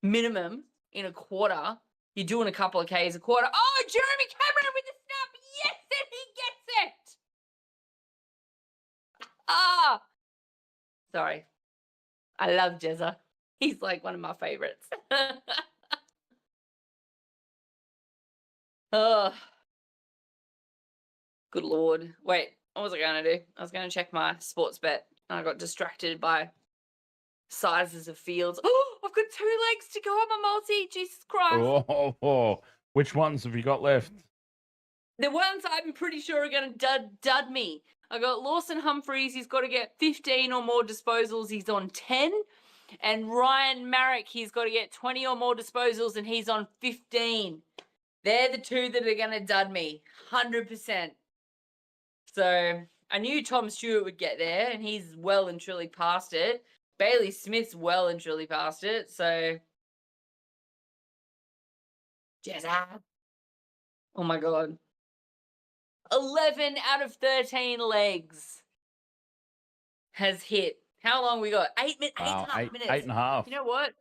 minimum in a quarter, you're doing a couple of Ks a quarter. Oh, Jeremy Cameron with the snap. Yes, and he gets it. Sorry. I love Jezza. He's like one of my favorites. Oh, good Lord. Wait, what was I going to do? I was going to check my sports bet and I got distracted by sizes of fields. Oh, I've got 2 legs to go on my multi. Jesus Christ. Oh. Which ones have you got left? The ones I'm pretty sure are going to dud me. I got Lawson Humphreys. He's got to get 15 or more disposals. He's on 10. And Ryan Marrick, he's got to get 20 or more disposals, and he's on 15. They're the 2 that are going to dud me, 100%. So I knew Tom Stewart would get there, and he's well and truly past it. Bailey Smith's well and truly past it. So, Jezza. Oh, my God. 11 out of 13 legs has hit. How long we got? 8 minutes. Wow, 8.5 minutes. 8.5. You know what?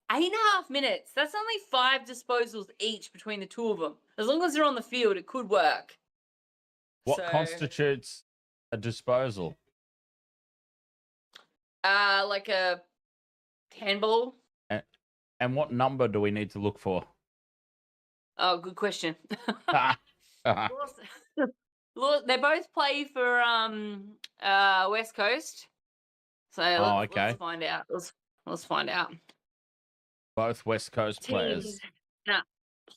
8.5 minutes. That's only 5 disposals each between the 2 of them. As long as they're on the field, it could work. What constitutes a disposal? Like a handball. And what number do we need to look for? Oh, good question. They both play for West Coast. So let's find out. Let's find out. Both West Coast players.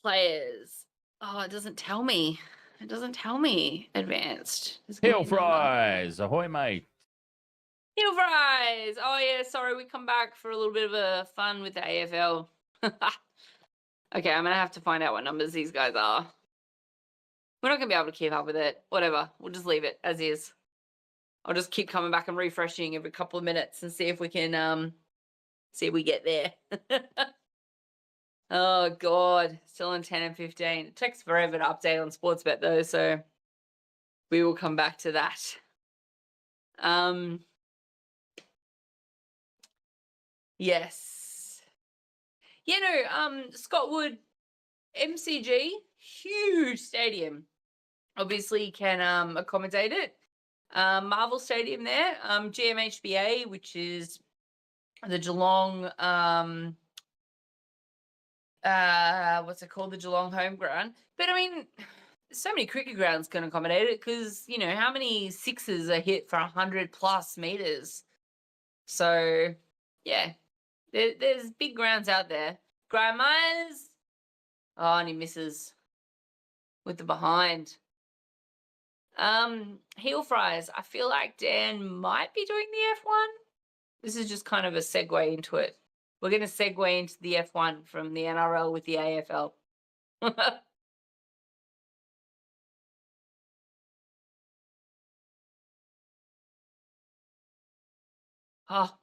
Players. Oh, it doesn't tell me. It doesn't tell me advanced. Heel fries. Ahoy, mate. Heel fries. Oh, yeah. Sorry, we come back for a little bit of a fun with the AFL. Okay, I'm going to have to find out what numbers these guys are. We're not going to be able to keep up with it. Whatever. We'll just leave it as is. I'll just keep coming back and refreshing every couple of minutes and see if we can, see if we get there. Oh, God. Still on 10 and 15. It takes forever to update on Sportsbet, though, so we will come back to that. Yes. Scott Wood, MCG, huge stadium. Obviously can accommodate it. Marvel Stadium there, GMHBA, which is the Geelong, what's it called? The Geelong home ground. But I mean, so many cricket grounds can accommodate it because, how many sixes are hit for 100+ meters? So, yeah, there's big grounds out there. Graham Myers, oh, and he misses with the behind. Heel fries. I feel like Dan might be doing the F1. This is just kind of a segue into it. We're going to segue into the F1 from the NRL with the AFL. Oh.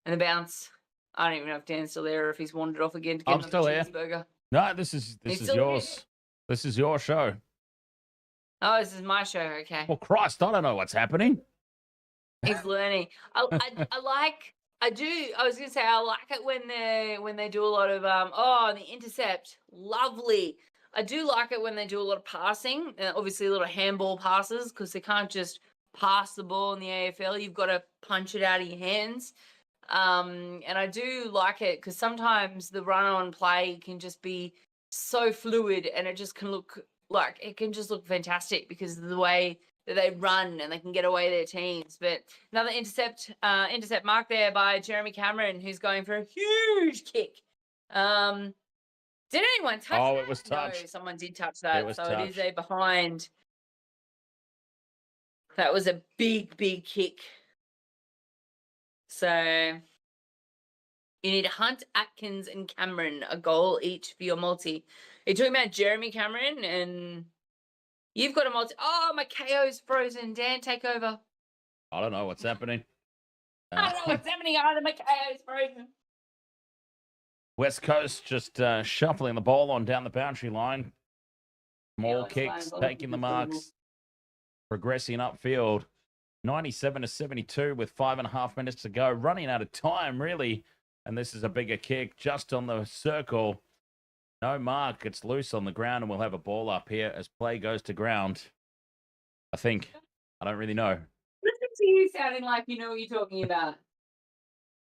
And the bounce. I don't even know if Dan's still there or if he's wandered off again to get another cheeseburger. No, this is yours. Here. This is your show. Oh, this is my show. Okay. Well, Christ, I don't know what's happening. He's learning. I was gonna say I like it when they do a lot of the intercept. Lovely. I do like it when they do a lot of passing. Obviously, a lot of handball passes because they can't just pass the ball in the AFL. You've got to punch it out of your hands. And I do like it because sometimes the run-on play can just be so fluid and it just can look fantastic because of the way that they run and they can get away their teams. But another intercept mark there by Jeremy Cameron, who's going for a huge kick. Did anyone touch Oh, that? it was No, touched. someone did touch that. It was So it is touched. a behind. That was a big, big kick. So you need Hunt, Atkins, and Cameron, a goal each for your multi. You're talking about Jeremy Cameron, and you've got a multi. Oh, my KO's frozen. Dan, take over. I don't know what's happening. I don't know what's happening either. My KO's frozen. West Coast just shuffling the ball on down the boundary line. Small kicks, taking the marks, progressing upfield. 97-72 with 5.5 minutes to go. Running out of time, really. And this is a bigger kick just on the circle. No mark. It's loose on the ground, and we'll have a ball up here as play goes to ground. I think. I don't really know. Listen to you sounding like you know what you're talking about.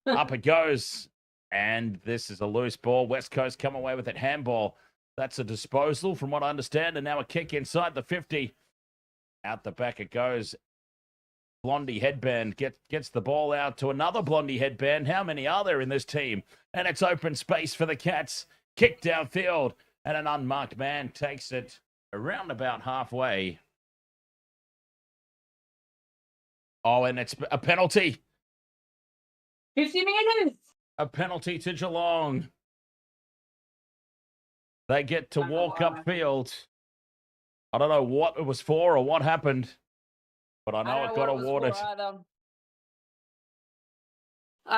Up it goes. And this is a loose ball. West Coast come away with it. Handball. That's a disposal from what I understand. And now a kick inside the 50. Out the back it goes. Blondie headband gets the ball out to another Blondie headband. How many are there in this team? And it's open space for the Cats. Kick downfield. And an unmarked man takes it around about halfway. Oh, and it's a penalty. 50 meters. A penalty to Geelong. They get to walk upfield. I don't know what it was for or what happened, but I know it got awarded. I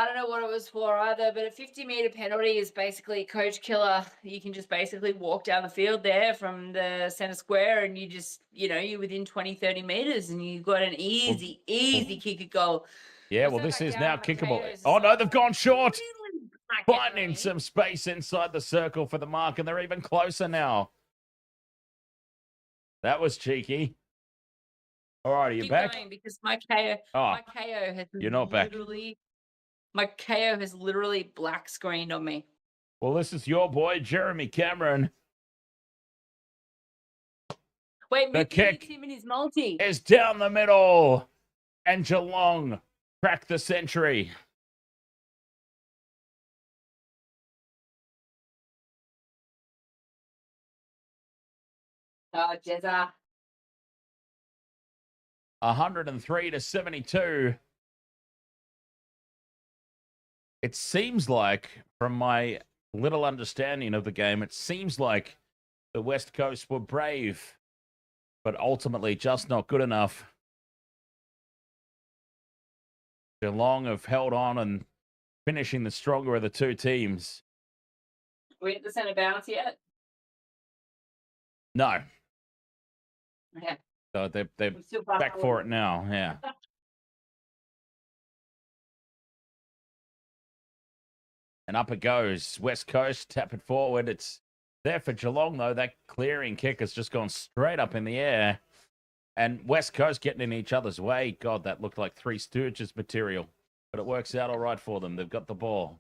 don't know what it was for either, but a 50-meter penalty is basically a coach killer. You can just basically walk down the field there from the center square and you just, you're within 20, 30 meters and you've got an easy kick at goal. Yeah, well, this is now kickable. Oh, no, they've gone short. Finding some space inside the circle for the mark, and they're even closer now. That was cheeky. All right, are you back? Because my KO has you're not back. My KO has literally black screened on me. Well, this is your boy, Jeremy Cameron. Wait, the kick him in his multi is down the middle, and Geelong crack the century. Oh, Jezza. 103-72. It seems like, from my little understanding of the game, it seems like the West Coast were brave, but ultimately just not good enough. Geelong have held on and finishing the stronger of the two teams. Are we at the centre bounce yet? No. Okay. So they're back for it now, yeah. And up it goes. West Coast, tap it forward. It's there for Geelong, though. That clearing kick has just gone straight up in the air. And West Coast getting in each other's way. God, that looked like Three Stooges material. But it works out all right for them. They've got the ball.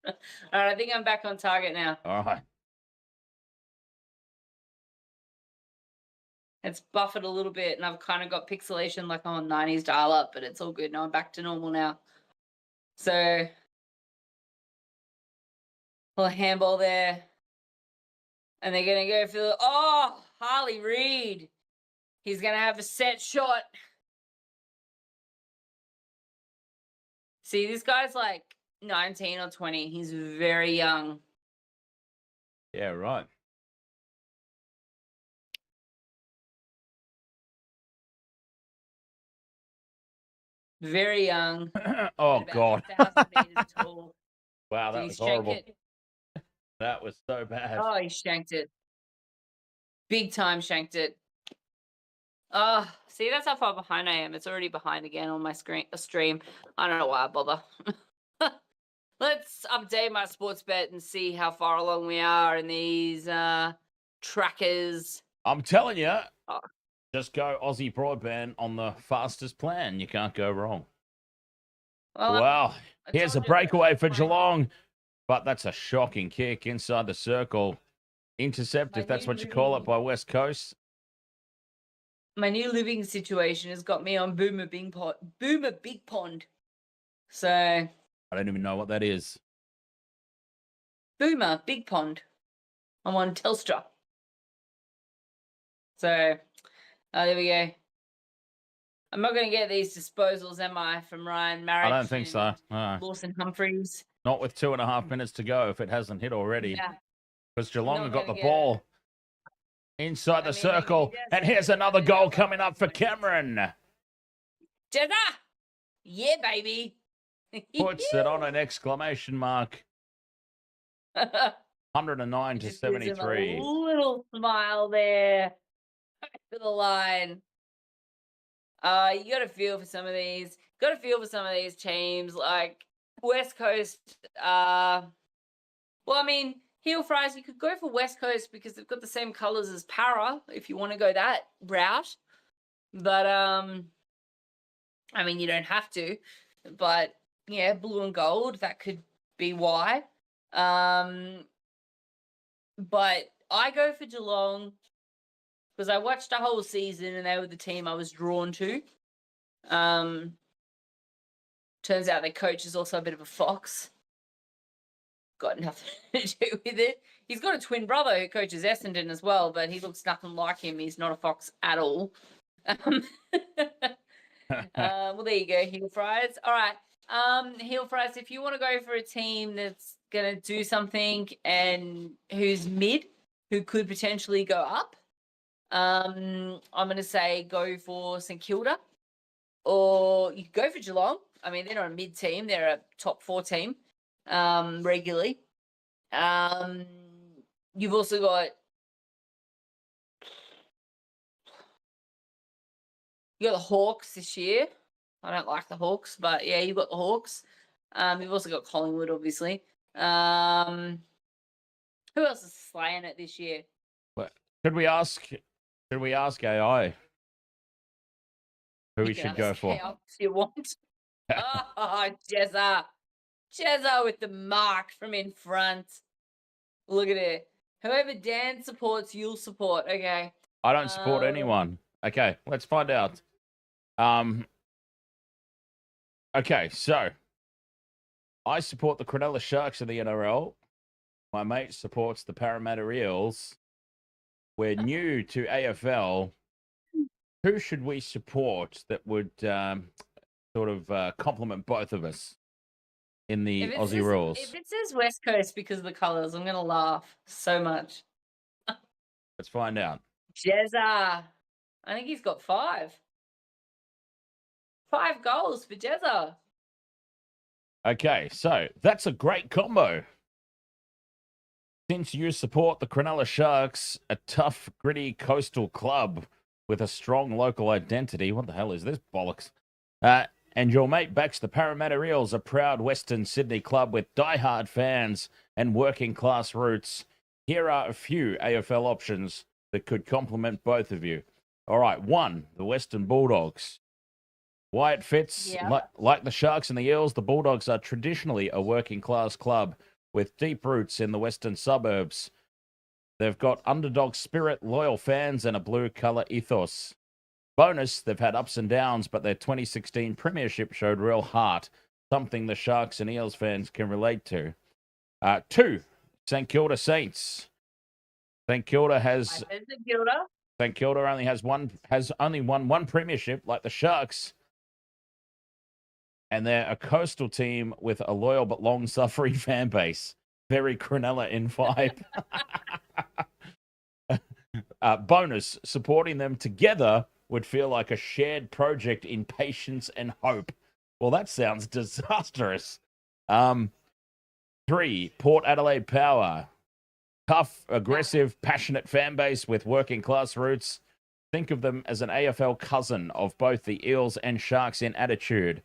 All right, I think I'm back on target now. All right. It's buffered a little bit, and I've kind of got pixelation like I'm on 90s dial-up, but it's all good. Now I'm back to normal now. So, a handball there. And they're going to go for Harley Reid. He's going to have a set shot. See, this guy's like 19 or 20. He's very young. Yeah, right. Very young. Oh, God. 1,000 meters tall. Wow, that was horrible. That was so bad. Oh, he shanked it. Big time shanked it. Oh, see, that's how far behind I am. It's already behind again on my stream. I don't know why I bother. Let's update my sports bet and see how far along we are in these trackers. I'm telling you, just go Aussie Broadband on the fastest plan. You can't go wrong. Well, wow. Here's a breakaway for Geelong. But that's a shocking kick inside the circle. Intercept, if that's what you call it, by West Coast. my new living situation has got me on Boomer Big Pond. So I don't even know what that is. Boomer Big Pond. I'm on Telstra. So there we go. I'm not going to get these disposals, am I, from Ryan Marriott? I don't think so. Lawson Humphreys. Not with 2.5 minutes to go if it hasn't hit already. Yeah. Because Geelong Not have got gonna the get ball inside the mean, circle. he does And have here's to another have it goal up coming on up for the Cameron. Jezza! Yeah, baby. Puts it on an exclamation mark. 109 to Just gives him 73. a little smile there for the line. You got to feel for some of these. Got to feel for some of these teams like West Coast. Well, I mean, heel fries. You could go for West Coast because they've got the same colors as Para. If you want to go that route, but I mean, you don't have to. But yeah, blue and gold. That could be why. But I go for Geelong because I watched the whole season and they were the team I was drawn to. Turns out their coach is also a bit of a fox. Got nothing to do with it. He's got a twin brother who coaches Essendon as well, but he looks nothing like him. He's not a fox at all. Well, there you go, heel fries. All right. Heel fries, if you want to go for a team that's going to do something and who's mid, who could potentially go up, I'm going to say go for St Kilda, or you could go for Geelong. I mean, they're not a mid team; they're a top 4 team regularly. You've also got the Hawks this year. I don't like the Hawks, but yeah, you've got the Hawks. You've also got Collingwood, obviously. Who else is slaying it this year? What? Should we ask AI who we should go for? If you want. Oh, Jezza with the mark from in front. Look at it. Whoever Dan supports, you'll support. Okay. I don't support anyone. Okay, let's find out. Okay, so I support the Cronulla Sharks of the NRL. My mate supports the Parramatta Eels. We're new to AFL. Who should we support that would sort of complement both of us in the Aussie rules? If it says West Coast because of the colours, I'm going to laugh so much. Let's find out. Jezza. I think he's got 5. 5 goals for Jezza. Okay, so that's a great combo. Since you support the Cronulla Sharks, a tough, gritty coastal club with a strong local identity. What the hell is this bollocks? And your mate backs the Parramatta Eels, a proud Western Sydney club with diehard fans and working class roots. Here are a few AFL options that could complement both of you. All right, 1, the Western Bulldogs. Why it fits, like the Sharks and the Eels, the Bulldogs are traditionally a working class club with deep roots in the western suburbs. They've got underdog spirit, loyal fans, and a blue colour ethos. Bonus, they've had ups and downs, but their 2016 premiership showed real heart, something the Sharks and Eels fans can relate to. 2, St Kilda Saints. St Kilda only won one premiership, like the Sharks. And they're a coastal team with a loyal but long-suffering fan base. Very Cronulla in vibe. Bonus, supporting them together would feel like a shared project in patience and hope. Well, that sounds disastrous. 3, Port Adelaide Power. Tough, aggressive, passionate fan base with working class roots. Think of them as an AFL cousin of both the Eels and Sharks in attitude.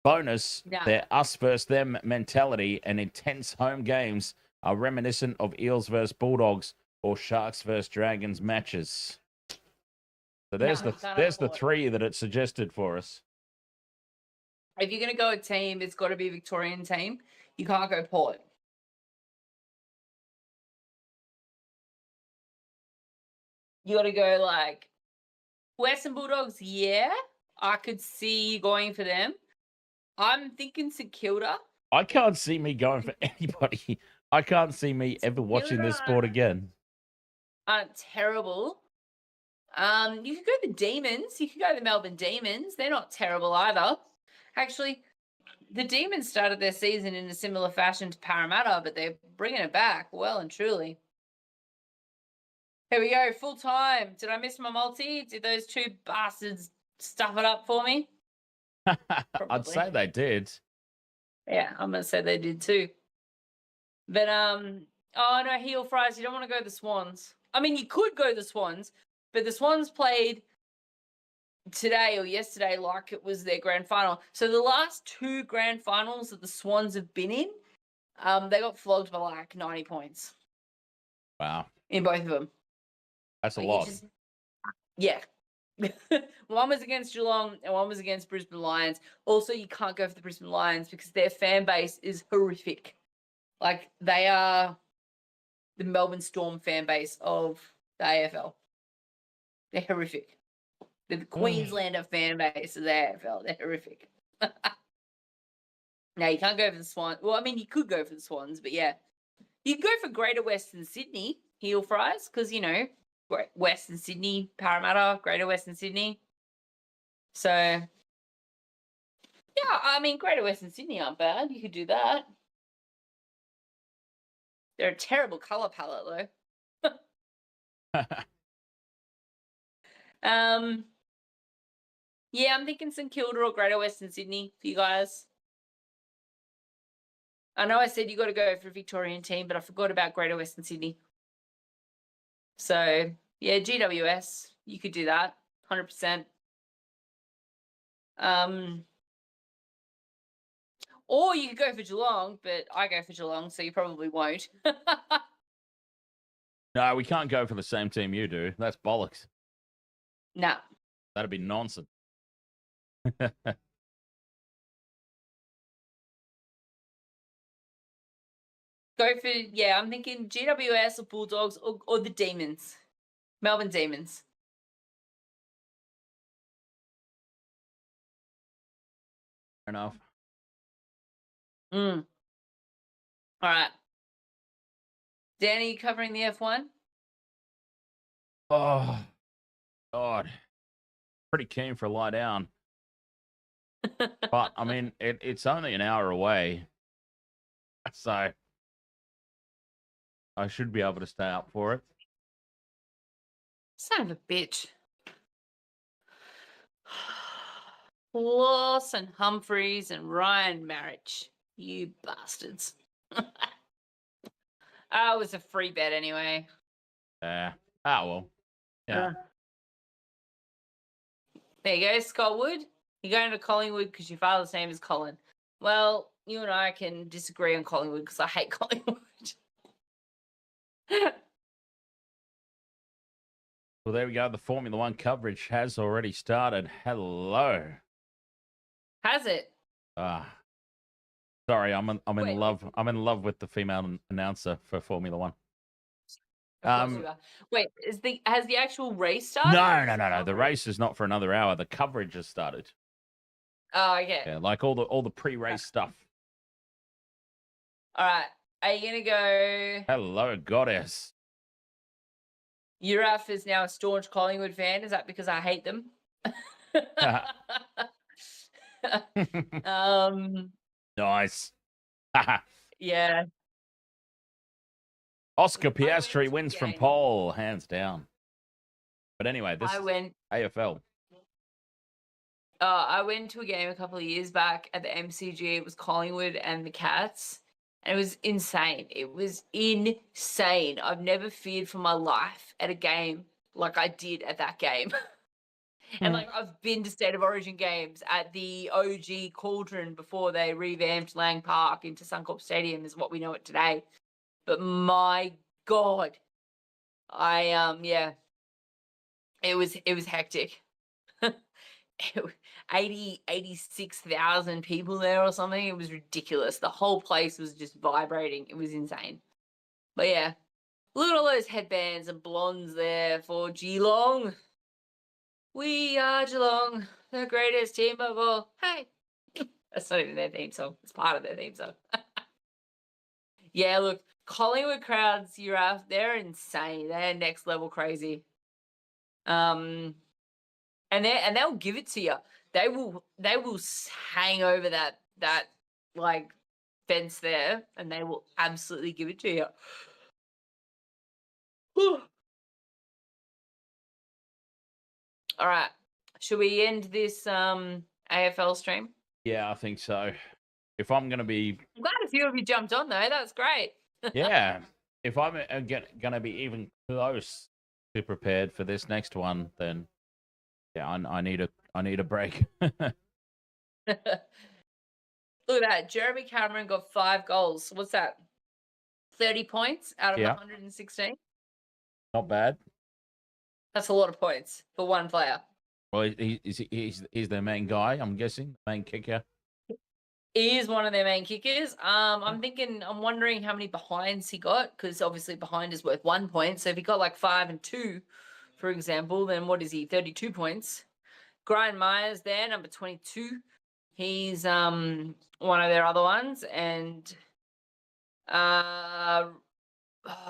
Bonus, their us versus them mentality and intense home games are reminiscent of Eels versus Bulldogs or Sharks versus Dragons matches. So there's the 3 that it suggested for us. If you're going to go a team, it's got to be a Victorian team. You can't go Port. You got to go like Western Bulldogs, yeah. I could see you going for them. I'm thinking St Kilda. I can't see me going for anybody. I can't see me ever watching this sport again. Aren't terrible. You could go the Demons. You could go the Melbourne Demons. They're not terrible either. Actually, the Demons started their season in a similar fashion to Parramatta, but they're bringing it back well and truly. Here we go, full time. Did I miss my multi? Did those two bastards stuff it up for me? I'd say they did. Yeah, I'm gonna say they did too. But oh no, heel fries. You don't want to go the Swans. I mean, you could go the Swans, but the Swans played today or yesterday like it was their grand final. So the last two grand finals that the Swans have been in, they got flogged by like 90 points. Wow. In both of them. That's a lot. Yeah. One was against Geelong and one was against Brisbane Lions. Also, you can't go for the Brisbane Lions because their fan base is horrific. Like, they are the Melbourne Storm fan base of the AFL. They're horrific. They're the Queenslander fan base of the AFL. They're horrific. No, you can't go for the Swans. Well, I mean, you could go for the Swans, but yeah. You could go for Greater Western Sydney heel fries because, you know, Western Sydney, Parramatta, Greater Western Sydney. So, yeah, I mean, Greater Western Sydney aren't bad. You could do that. They're a terrible colour palette, though. Yeah, I'm thinking St Kilda or Greater Western Sydney for you guys. I know I said you got to go for a Victorian team, but I forgot about Greater Western Sydney. So, yeah, GWS, you could do that, 100%. Or you could go for Geelong, but I go for Geelong, so you probably won't. No, we can't go for the same team you do. That's bollocks. No. That'd be nonsense. Go for, yeah, I'm thinking GWS or Bulldogs or the Demons. Melbourne Demons. Fair enough. All right. Danny, you covering the F1? Oh, God. Pretty keen for a lie down. But, I mean, it's only an hour away. So, I should be able to stay up for it. Son of a bitch. Lawson Humphreys and Ryan Marriage. You bastards. It was a free bet anyway. Well. Yeah. There you go, Scott Wood. You're going to Collingwood because your father's name is Colin. Well, you and I can disagree on Collingwood because I hate Collingwood. Well, there we go. The Formula One coverage has already started. Hello. Has it? Sorry, I'm in love. I'm in love with the female announcer for Formula One. Wait, has the actual race started? No. The race is not for another hour. The coverage has started. Oh, okay. Yeah, like all the pre-race stuff. All right. Are you gonna go? Hello, goddess. Uraf is now a staunch Collingwood fan. Is that because I hate them? Nice. Yeah. Oscar Piastri wins from pole, hands down. But anyway, this AFL. I went to a game a couple of years back at the MCG. It was Collingwood and the Cats. And it was insane. It was insane. I've never feared for my life at a game like I did at that game. And like I've been to State of Origin games at the OG Cauldron before they revamped Lang Park into Suncorp Stadium is what we know it today. But my God, it was hectic. 86,000 people there or something. It was ridiculous. The whole place was just vibrating. It was insane. But yeah, look at all those headbands and blondes there for Geelong. We are Geelong, the greatest team of all. Hey, that's not even their theme song. It's part of their theme song. Yeah, look, Collingwood crowds, they're insane. They're next level crazy. And they'll give it to you. They will hang over that like fence there, and they will absolutely give it to you. Whew. All right, should we end this AFL stream? Yeah, I think so. If I'm going to be, I'm glad a few of you jumped on though. That's great. yeah, if I'm going to be even close to prepared for this next one, then yeah, I need a break. Look at that. Jeremy Cameron got 5 goals. What's that? 30 points out of Yeah. 116. Not bad. That's a lot of points for one player. Well, he's their main guy, I'm guessing, main kicker. He is one of their main kickers. I'm wondering how many behinds he got, because obviously behind is worth 1 point. So if he got like 5 and 2, for example, then what is he? 32 points. Brian Myers there, number 22. He's one of their other ones, and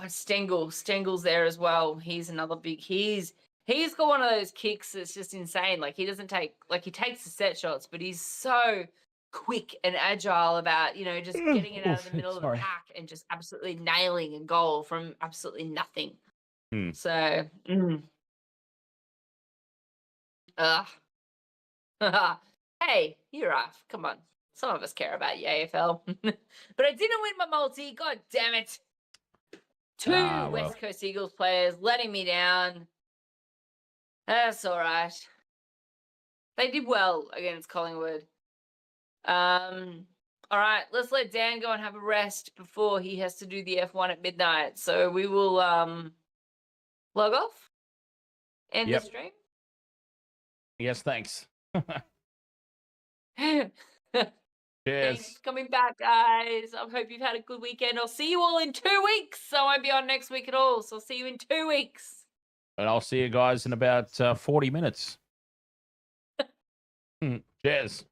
Stengel's there as well. He's another big. He's got one of those kicks that's just insane. Like he takes the set shots, but he's so quick and agile about just getting it out of the middle of the pack and just absolutely nailing a goal from absolutely nothing. So, hey, you're off. Come on. Some of us care about your AFL. But I didn't win my multi. God damn it. Two West Coast Eagles players letting me down. That's all right. They did well against Collingwood. All right, let's let Dan go and have a rest before he has to do the F1 at midnight. So we will log off. End the stream. Yes, thanks. Cheers. Thanks for coming back, guys. I hope you've had a good weekend. I'll see you all in 2 weeks. I won't be on next week at all. So I'll see you in 2 weeks. And I'll see you guys in about 40 minutes. Cheers.